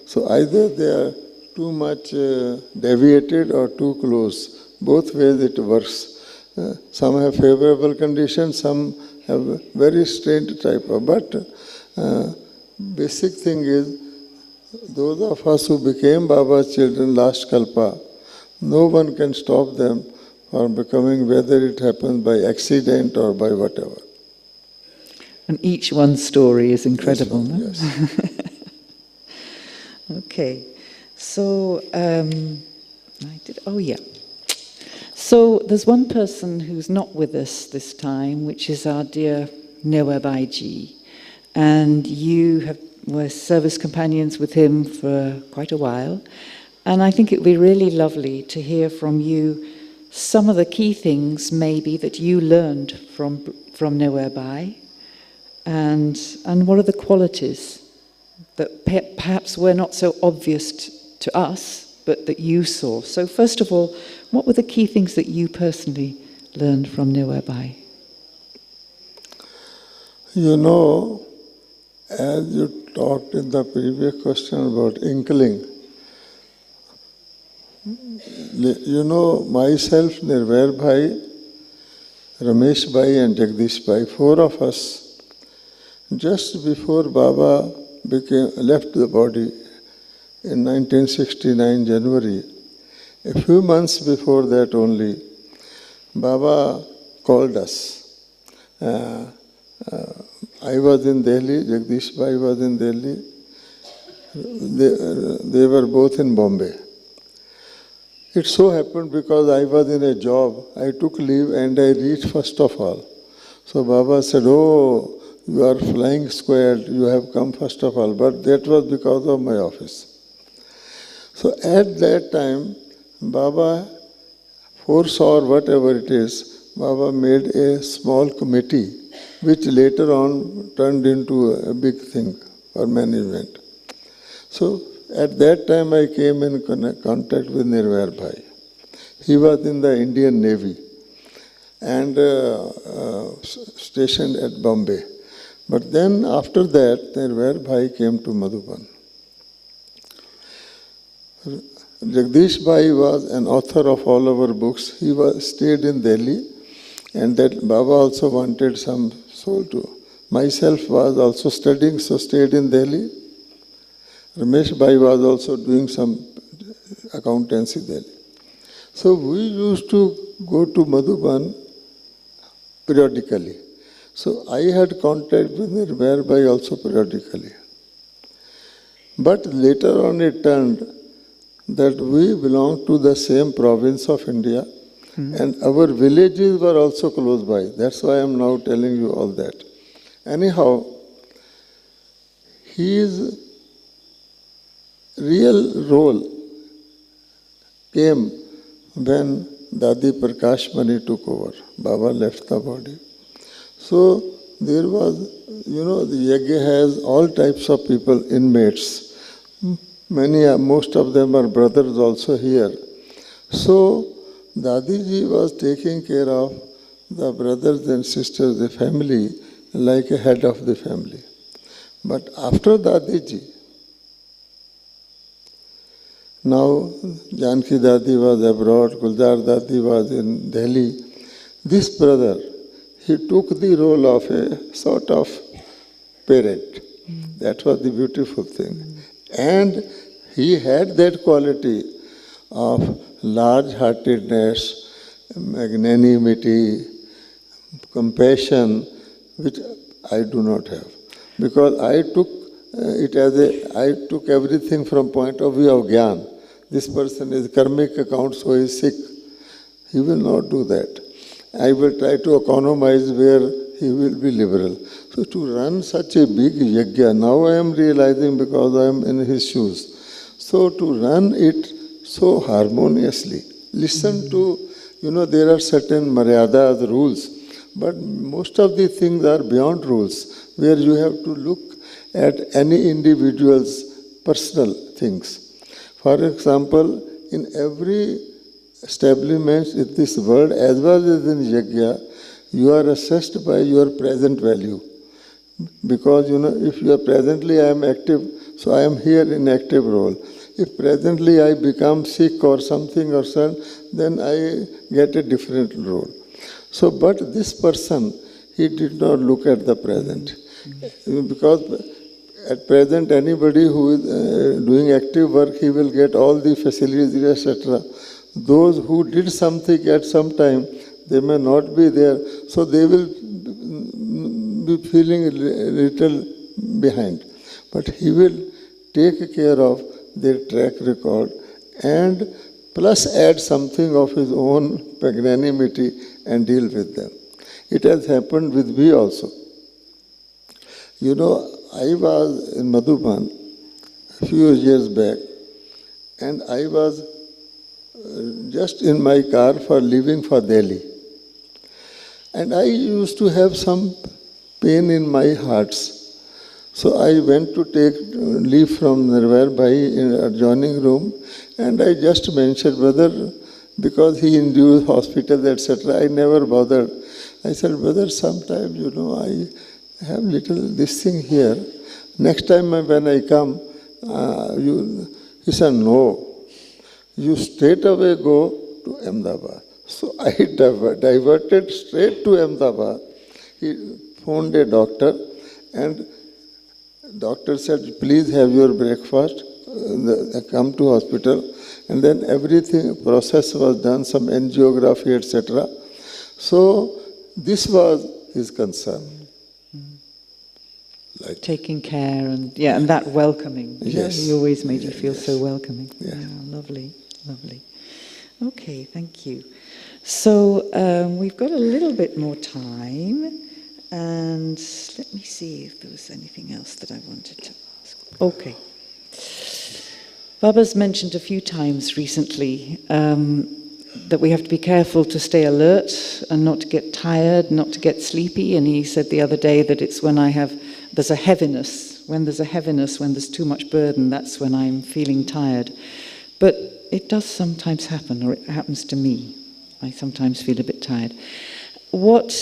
so either they are too much deviated or too close. Both ways it works. Some have favorable conditions, some have very strange type of. But basic thing is, those of us who became Baba's children last Kalpa, no one can stop them from becoming, whether it happens by accident or by whatever. And each one's story is incredible, no? Yes. Okay. So, So there's one person who's not with us this time, which is our dear Newabaiji. And you were service companions with him for quite a while. And I think it would be really lovely to hear from you some of the key things maybe that you learned from Newabai, and what are the qualities that perhaps were not so obvious to us, but that you saw. So first of all, what were the key things that you personally learned from Newabai? As you talked in the previous question about inkling, myself, Nirvair Bhai, Ramesh Bhai and Jagdish Bhai, four of us, just before Baba left the body in 1969 January, a few months before that only, Baba called us. I was in Delhi, Jagdish Bhai was in Delhi. They were both in Bombay. It so happened because I was in a job, I took leave and I reached first of all. So Baba said, "Oh, you are flying squared, you have come first of all." But that was because of my office. So at that time, Baba foresaw, whatever it is, Baba made a small committee, which later on turned into a big thing for management. So at that time I came in contact with Nirvair Bhai. He was in the Indian Navy and stationed at Bombay. But then after that, Nirvair Bhai came to Madhuban. Jagdish Bhai was an author of all our books. He stayed in Delhi, and that Baba also wanted some soul to. Myself was also studying, so stayed in Delhi. Ramesh Bhai was also doing some accountancy there. So we used to go to Madhuban periodically. So I had contact with Nirvair Bhai also periodically. But later on it turned that we belong to the same province of India, and our villages were also close by. That's why I am now telling you all that. Anyhow, his real role came when Dadi Prakash Mani took over. Baba left the body. So there was, the yajna has all types of people, inmates. Most of them are brothers also here. So Dadiji was taking care of the brothers and sisters, the family, like a head of the family. But after Dadiji, now Janki Dadi was abroad, Gulzar Dadi was in Delhi. This brother, he took the role of a sort of parent. That was the beautiful thing. And he had that quality of large-heartedness, magnanimity, compassion, which I do not have. Because I took I took everything from point of view of Gyan. This person is karmic account, so he is sick. He will not do that. I will try to economize where he will be liberal. So to run such a big yajna, now I am realizing because I am in his shoes. So to run it so harmoniously, listen to, there are certain maryadas, rules, but most of the things are beyond rules, where you have to look at any individual's personal things. For example, in every establishment in this world, as well as in yajna, you are assessed by your present value. Because, if you are presently I am active, so I am here in active role. If presently I become sick or something or something, then I get a different role. So, but this person, he did not look at the present. Because at present, anybody who is doing active work, he will get all the facilities, etc. Those who did something at some time, they may not be there, so they will be feeling a little behind. But he will take care of their track record and plus add something of his own magnanimity and deal with them. It has happened with me also. I was in Madhuban a few years back, and I was just in my car for leaving for Delhi. And I used to have some pain in my hearts. So I went to take leave from Nirvair Bhai in adjoining room, and I just mentioned, brother, because he induced hospitals, etc., I never bothered. I said, brother, sometimes, I have little this thing here. Next time when I come, he said, no, you straight away go to Ahmedabad. So I diverted straight to Ahmedabad. He phoned a doctor, and doctor said, please have your breakfast, come to hospital. And then everything, process was done, some angiography, etc. So this was his concern. Like taking care and that welcoming. Yes. He always made you feel so welcoming. Yeah. Lovely, lovely. Okay, thank you. So we've got a little bit more time, and let me see if there was anything else that I wanted to ask. Okay. Baba's mentioned a few times recently that we have to be careful to stay alert and not to get tired, not to get sleepy. And he said the other day that it's when there's a heaviness. When there's a heaviness, when there's too much burden, that's when I'm feeling tired. But it does sometimes happen, or it happens to me. I sometimes feel a bit tired. What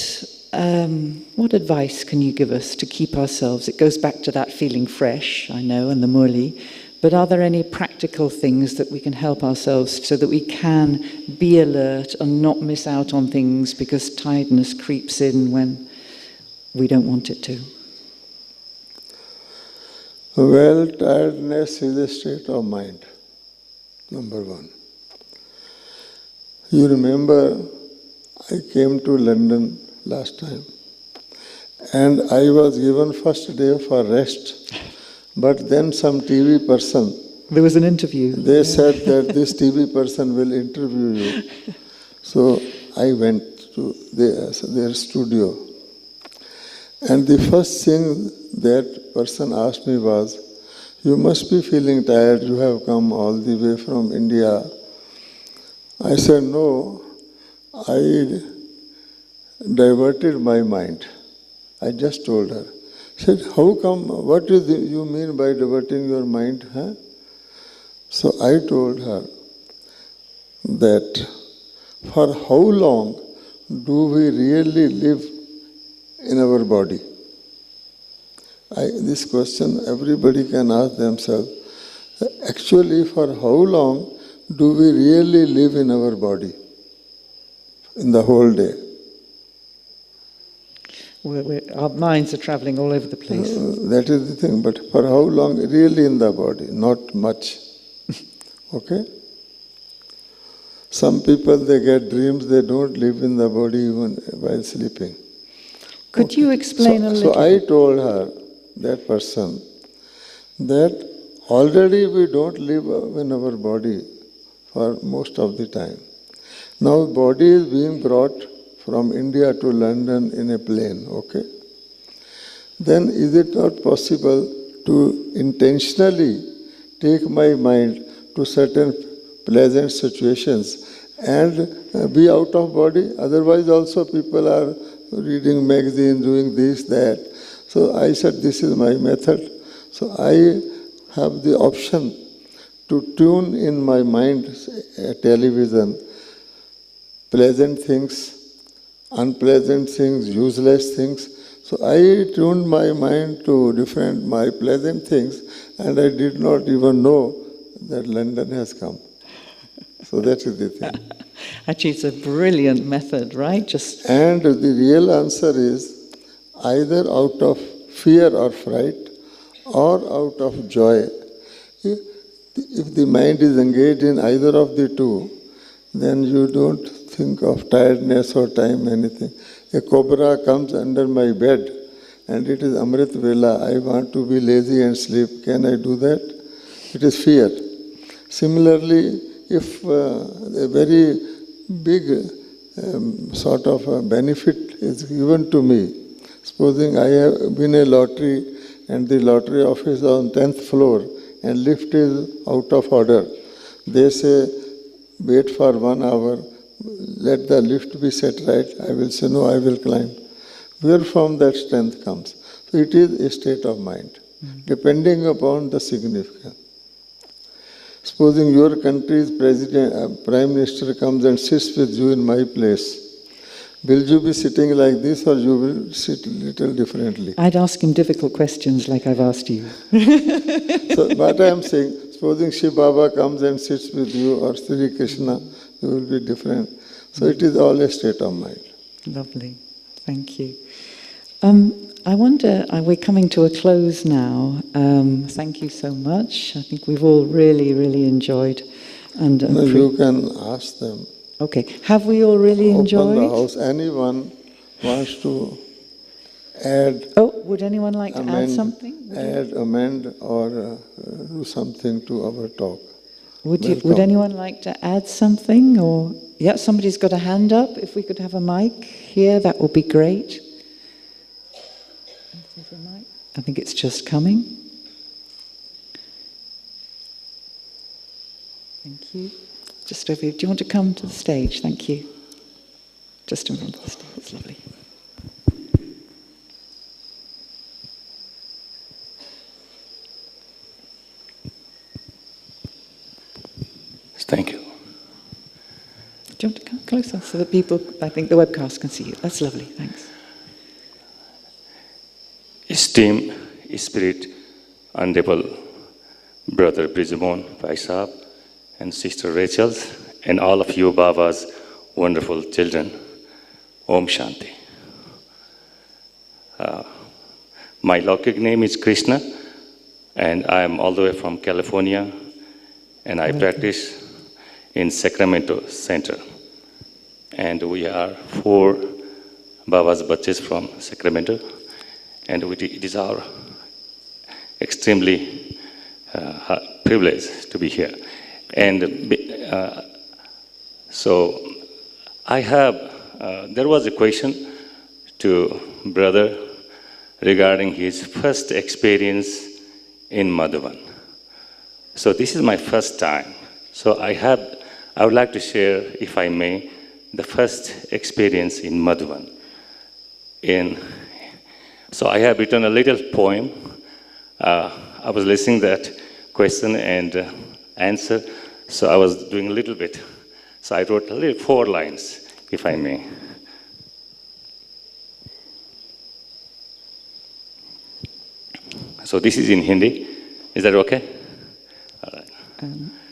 advice can you give us to keep ourselves? It goes back to that feeling fresh, I know, and the murli. But are there any practical things that we can help ourselves so that we can be alert and not miss out on things because tiredness creeps in when we don't want it to? Well, tiredness is a state of mind, number one. You remember, I came to London last time, and I was given first day for rest. But then some TV person... There was an interview. They said that this TV person will interview you. So I went to their studio. And the first thing that person asked me was, you must be feeling tired, you have come all the way from India. I said, no, I diverted my mind. I just told her. She said, how come, what do you mean by diverting your mind? Huh? So I told her that for how long do we really live in our body? This question everybody can ask themselves. Actually, for how long do we really live in our body? In the whole day. Our minds are traveling all over the place. That is the thing, but for how long really in the body? Not much. Okay? Some people, they get dreams, they don't live in the body even while sleeping. Could you explain a little? So I told her, that person, that already we don't live in our body for most of the time. Now body is being brought from India to London in a plane, okay? Then is it not possible to intentionally take my mind to certain pleasant situations and be out of body? Otherwise also people are reading magazines, doing this, that. So I said, this is my method. So I have the option to tune in my mind, television, pleasant things, unpleasant things, useless things. So I tuned my mind to my pleasant things, and I did not even know that London has come. So that is the thing. Actually, it's a brilliant method, right? And the real answer is either out of fear or fright or out of joy. If the mind is engaged in either of the two, then you don't think of tiredness or time, anything. A cobra comes under my bed and it is Amrit Vela, I want to be lazy and sleep. Can I do that? It is fear. Similarly, if a very big sort of a benefit is given to me, supposing I have been a lottery and the lottery office is on 10th floor and lift is out of order, they say, wait for 1 hour, let the lift be set right. I will say, no, I will climb. Where from that strength comes? So it is a state of mind, depending upon the significance. Supposing your country's president, prime minister comes and sits with you in my place, will you be sitting like this or you will sit a little differently? I'd ask him difficult questions like I've asked you. So what I am saying, supposing Shiv Baba comes and sits with you or Sri Krishna, you will be different. So it is all a state of mind. Lovely. Thank you. I wonder, we're coming to a close now. Thank you so much. I think we've all really, really enjoyed. And no, you can ask them. Okay. Have we all really enjoyed? Open the house. Anyone wants to add? Oh, would anyone like to add something? Amend, or do something to our talk? Would anyone like to add something? Or yeah, somebody's got a hand up. If we could have a mic here, that would be great. I think it's just coming. Thank you. Just over here. Do you want to come to the stage? Thank you. Just in front of the stage. It's lovely. Thank you. Do you want to come closer so that people, I think the webcast can see you? That's lovely. Thanks. Esteemed Spirit, Honorable Brother BrijMohan, Bhai Sahab, and Sister Rachel, and all of you Baba's wonderful children, Om Shanti. My Lokik name is Krishna, and I am all the way from California, and I practice in Sacramento Center. And we are 4 Baba's Bachches from Sacramento. And it is our extremely privilege to be here. And so I have, there was a question to brother regarding his first experience in Madhuban. So this is my first time. So I would like to share, if I may, the first experience in Madhuban. So I have written a little poem. I was listening that question and answer, so I was doing a little bit So I wrote only 4 lines, if I may. So this is in Hindi. Is that okay? All right.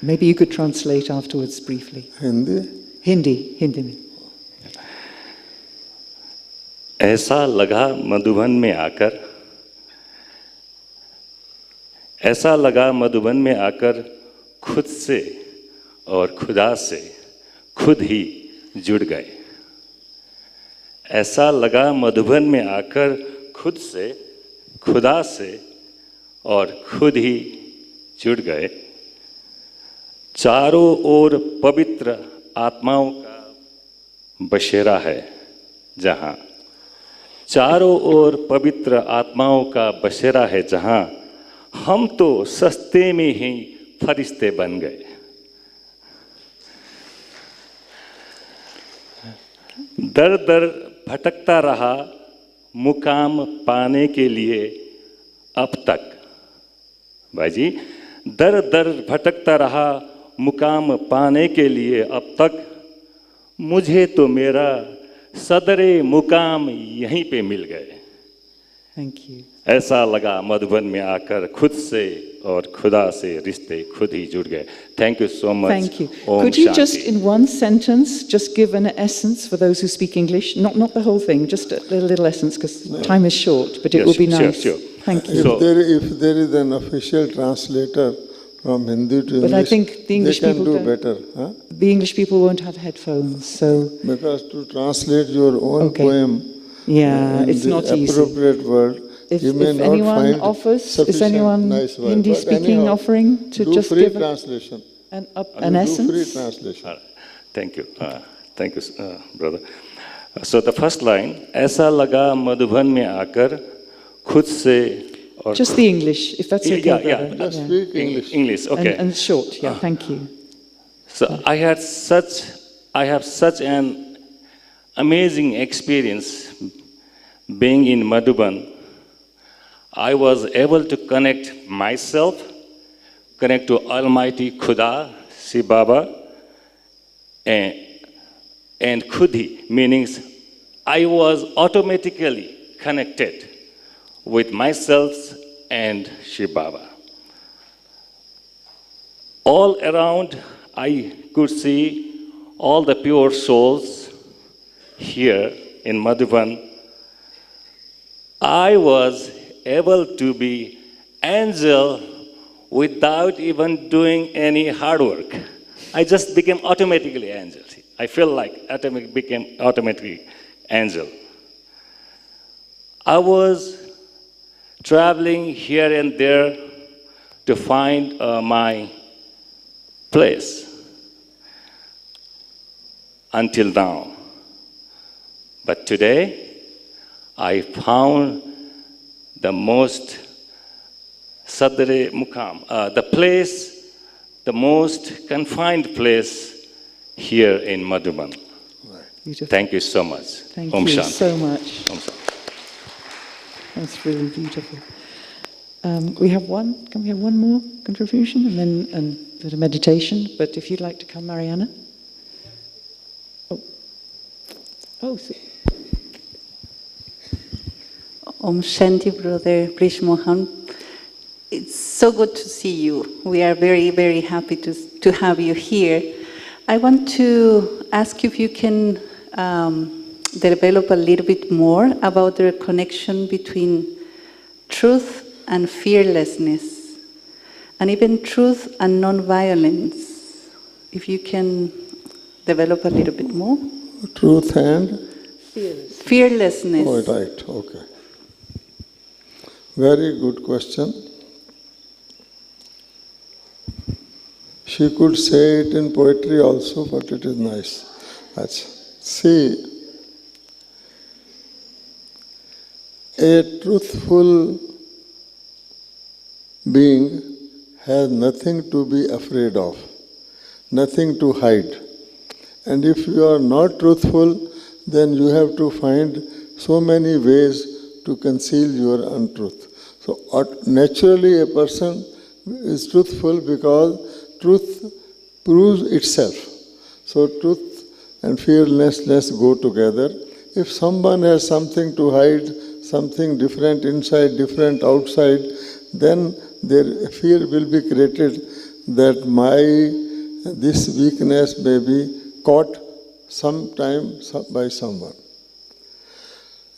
Maybe you could translate afterwards briefly. Hindi? Hindi में. ऐसा लगा मधुबन में आकर, ऐसा लगा मधुबन में आकर खुद से और खुदा से खुद ही जुड़ गए। ऐसा लगा मधुबन में आकर खुद से, खुदा से और खुद ही जुड़ गए। चारों ओर पवित्र आत्माओं का बसेरा है जहाँ, चारों ओर पवित्र आत्माओं का बसेरा है जहाँ, हम तो सस्ते में ही फरिश्ते बन गए। दर दर भटकता रहा मुकाम पाने के लिए अब तक, भाई जी, दर दर भटकता रहा मुकाम पाने के लिए अब तक, मुझे तो मेरा सदरे मुकाम यहीं पे मिल गए। Thank you. ऐसा लगा मधुबन में आकर खुद से और खुदा से रिश्ते खुद ही जुड़ गए। Thank you so much. Thank you. Om Could you Shanti. just, in one sentence, just give an essence for those who speak English? Not the whole thing, just a little essence, because time is short, but it Yes, will be sure, nice. sure. Thank you. If there is an official translator from Hindi to English, But I think the English they can people do don't- better. Huh? The English people won't have headphones, so Because to translate your own Okay. poem yeah, in it's the not easy. appropriate word, If you may not anyone find offers, is sufficient anyone nice word. Hindi But speaking anyhow, offering to do just free give translation. an I will do essence? free translation. Thank you. Thank you, brother. So the first line, ऐसा लगा मधुबन में आकर खुद से और Just the English, if that's okay. Yeah, yeah. brother. Just speak English. English, okay. And short, yeah, thank you. So I have such an amazing experience being in Madhuban. I was able to connect myself, connect to Almighty Khuda, Shiv Baba, and Khudi, means I was automatically connected with myself and Shiv Baba. All around, I could see all the pure souls here in Madhuban. I was able to be angel without even doing any hard work. I just became automatically angel. I feel like became automatically angel. I was traveling here and there to find my place until now. But today, I found the most Sadre Mukam, the place, the most confined place here in Madhuban. Beautiful. Thank you so much. Thank Om you Shanti. so much. Om Shanti. That's really beautiful. We have one. Can we have one more contribution and then a bit of meditation? But if you'd like to come, Mariana. So. Om Shanti, brother BrijMohan. It's so good to see you. We are very, very happy to have you here. I want to ask you if you can develop a little bit more about the connection between truth and fearlessness, and even truth and non-violence. If you can develop a little bit more. Truth and? Fearlessness. Oh, right, okay. Very good question. She could say it in poetry also, but it is nice. See, a truthful being has nothing to be afraid of, nothing to hide. And if you are not truthful, then you have to find so many ways to conceal your untruth. So naturally a person is truthful because truth proves itself. So truth and fearlessness go together. If someone has something to hide, something different inside, different outside, then their fear will be created that this weakness may be caught sometime by someone.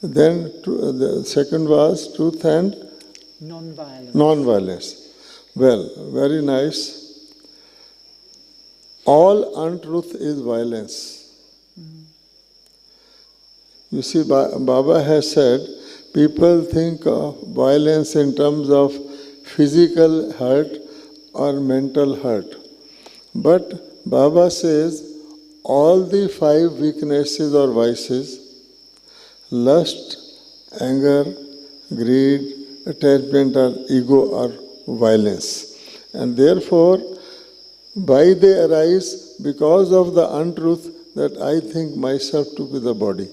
Then the second was truth and non-violence. Well, very nice. All untruth is violence. You see, Baba has said, people think of violence in terms of physical hurt or mental hurt. But Baba says, all the 5 weaknesses or vices, lust, anger, greed, attachment or ego or violence. And therefore, why they arise? Because of the untruth that I think myself to be the body.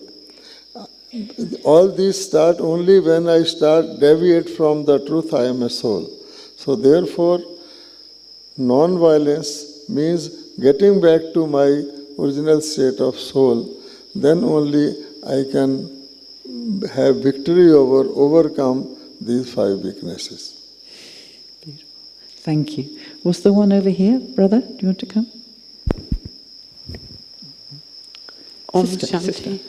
All these start only when I start deviate from the truth, I am a soul. So therefore, non-violence means getting back to my original state of soul. Then only I can have victory overcome these 5 weaknesses. Beautiful. Thank you. Was the one over here, brother? Do you want to come? Om Sister. Shanti.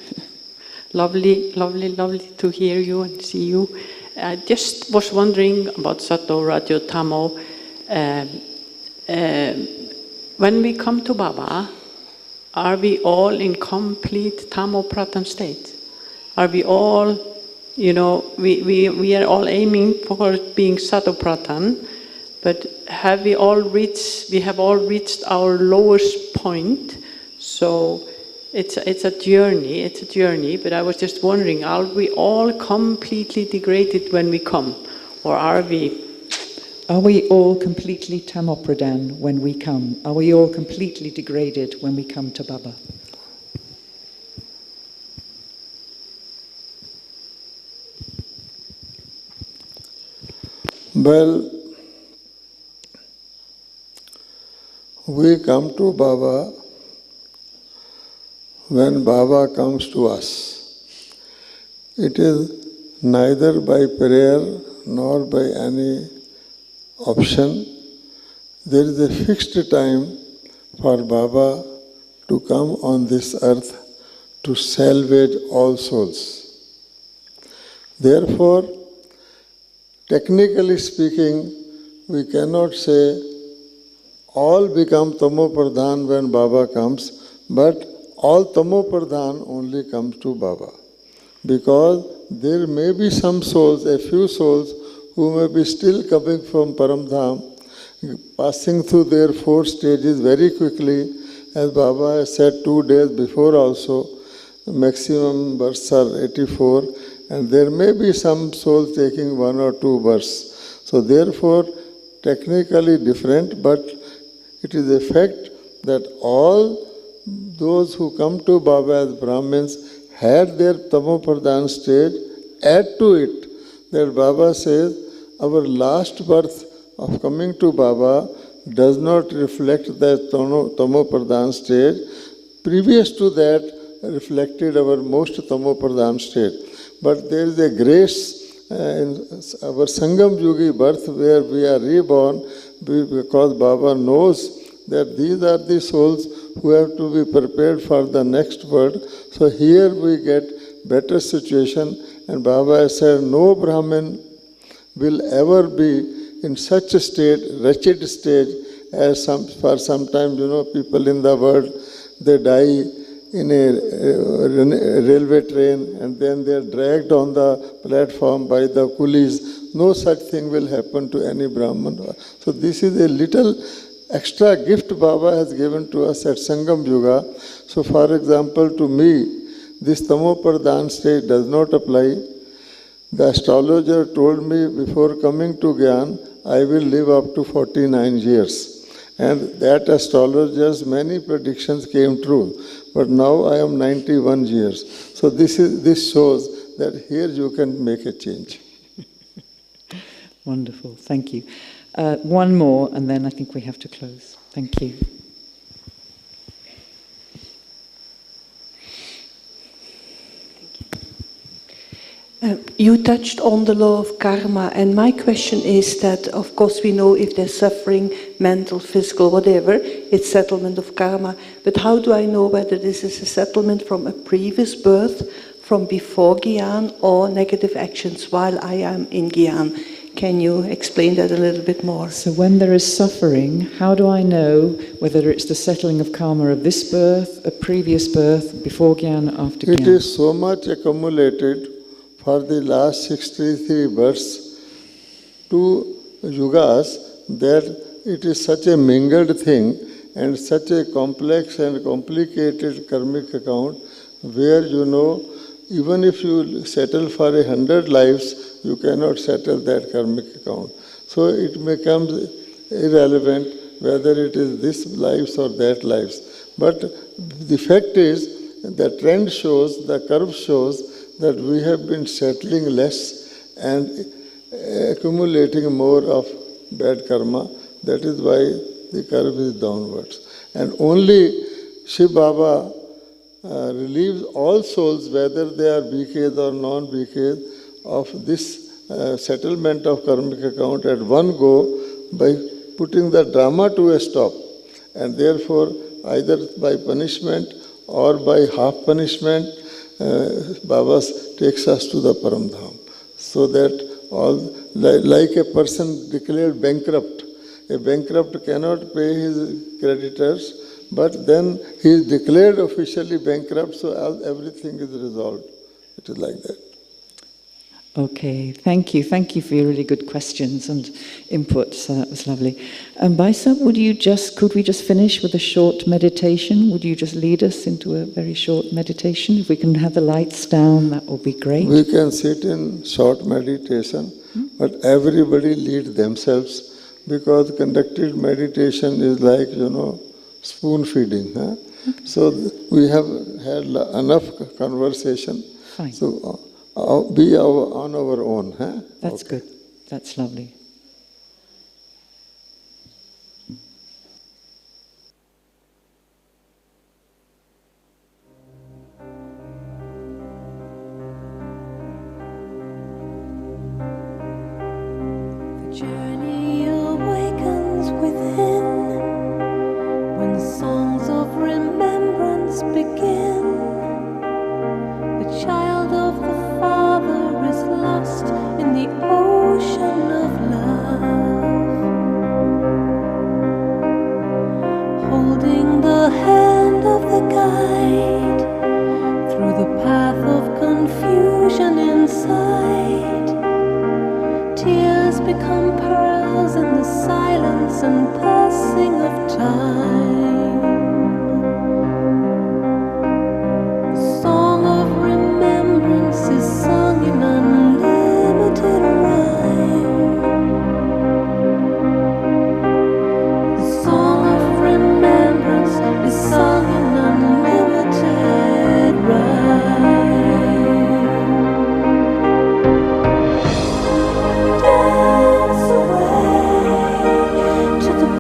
Lovely, lovely, lovely to hear you and see you. I just was wondering about Sato, Rajo, Tamo. When we come to Baba, are we all in complete Tamo Pradhan state? Are we all, we are all aiming for being Satopradhan, but have we have all reached our lowest point? So it's a journey, but I was just wondering, are we all completely degraded when we come? Or are we? Are we all completely Tamopradhan when we come? Are we all completely degraded when we come to Baba? Well, we come to Baba when Baba comes to us. It is neither by prayer nor by any option. There is a fixed time for Baba to come on this earth to salvage all souls. Therefore, technically speaking, we cannot say all become Tamopradhan when Baba comes, but all Tamopradhan only comes to Baba. Because there may be some souls, a few souls, who may be still coming from Paramdham, passing through their 4 stages very quickly, as Baba has said 2 days before also, maximum births are 84, and there may be some souls taking 1 or 2 births. So therefore, technically different, but it is a fact that all those who come to Baba as Brahmins had their Tamopradhan stage. Add to it that Baba says, our last birth of coming to Baba does not reflect that Tamopradhan stage. Previous to that reflected our most Tamopradhan state. But there is a grace in our Sangam Yugi birth where we are reborn because Baba knows that these are the souls who have to be prepared for the next birth. So here we get better situation, and Baba has said no Brahmin will ever be in such a state, wretched stage, as for sometimes, people in the world, they die in a railway train and then they are dragged on the platform by the coolies. No such thing will happen to any Brahman. So this is a little extra gift Baba has given to us at Sangam Yuga. So for example, to me, this Tamopradhan state does not apply. The astrologer told me before coming to Gyan, I will live up to 49 years. And that astrologer's many predictions came true. But now I am 91 years. So this shows that here you can make a change. Wonderful, thank you. One more, and then I think we have to close. Thank you. You touched on the law of karma, and my question is that, of course, we know if there's suffering, mental, physical, whatever, it's settlement of karma. But how do I know whether this is a settlement from a previous birth, from before Gyan, or negative actions while I am in Gyan? Can you explain that a little bit more? So when there is suffering, how do I know whether it's the settling of karma of this birth, a previous birth, before Gyan, after Gyan? It is so much accumulated for the last 63 births to yugas that it is such a mingled thing and such a complex and complicated karmic account where even if you settle for 100 lives, you cannot settle that karmic account. So it becomes irrelevant whether it is this lives or that lives. But the fact is, the trend shows, the curve shows that we have been settling less and accumulating more of bad karma. That is why the curve is downwards. And only Shiv Baba relieves all souls, whether they are BKs or non-BKs, of this settlement of karmic account at one go by putting the drama to a stop. And therefore, either by punishment or by half punishment, Baba takes us to the Paramdham. So that like a person declared bankrupt, a bankrupt cannot pay his creditors, but then he is declared officially bankrupt, so everything is resolved. It is like that. Okay, thank you. Thank you for your really good questions and input. So that was lovely. Baisa, could we just finish with a short meditation? Would you just lead us into a very short meditation? If we can have the lights down, that would be great. We can sit in short meditation, but everybody lead themselves, because conducted meditation is like, spoon feeding. Huh? So we have had enough conversation. Fine. So be on our own. Huh? That's good. That's lovely. The journey awakens within when songs of remembrance begin.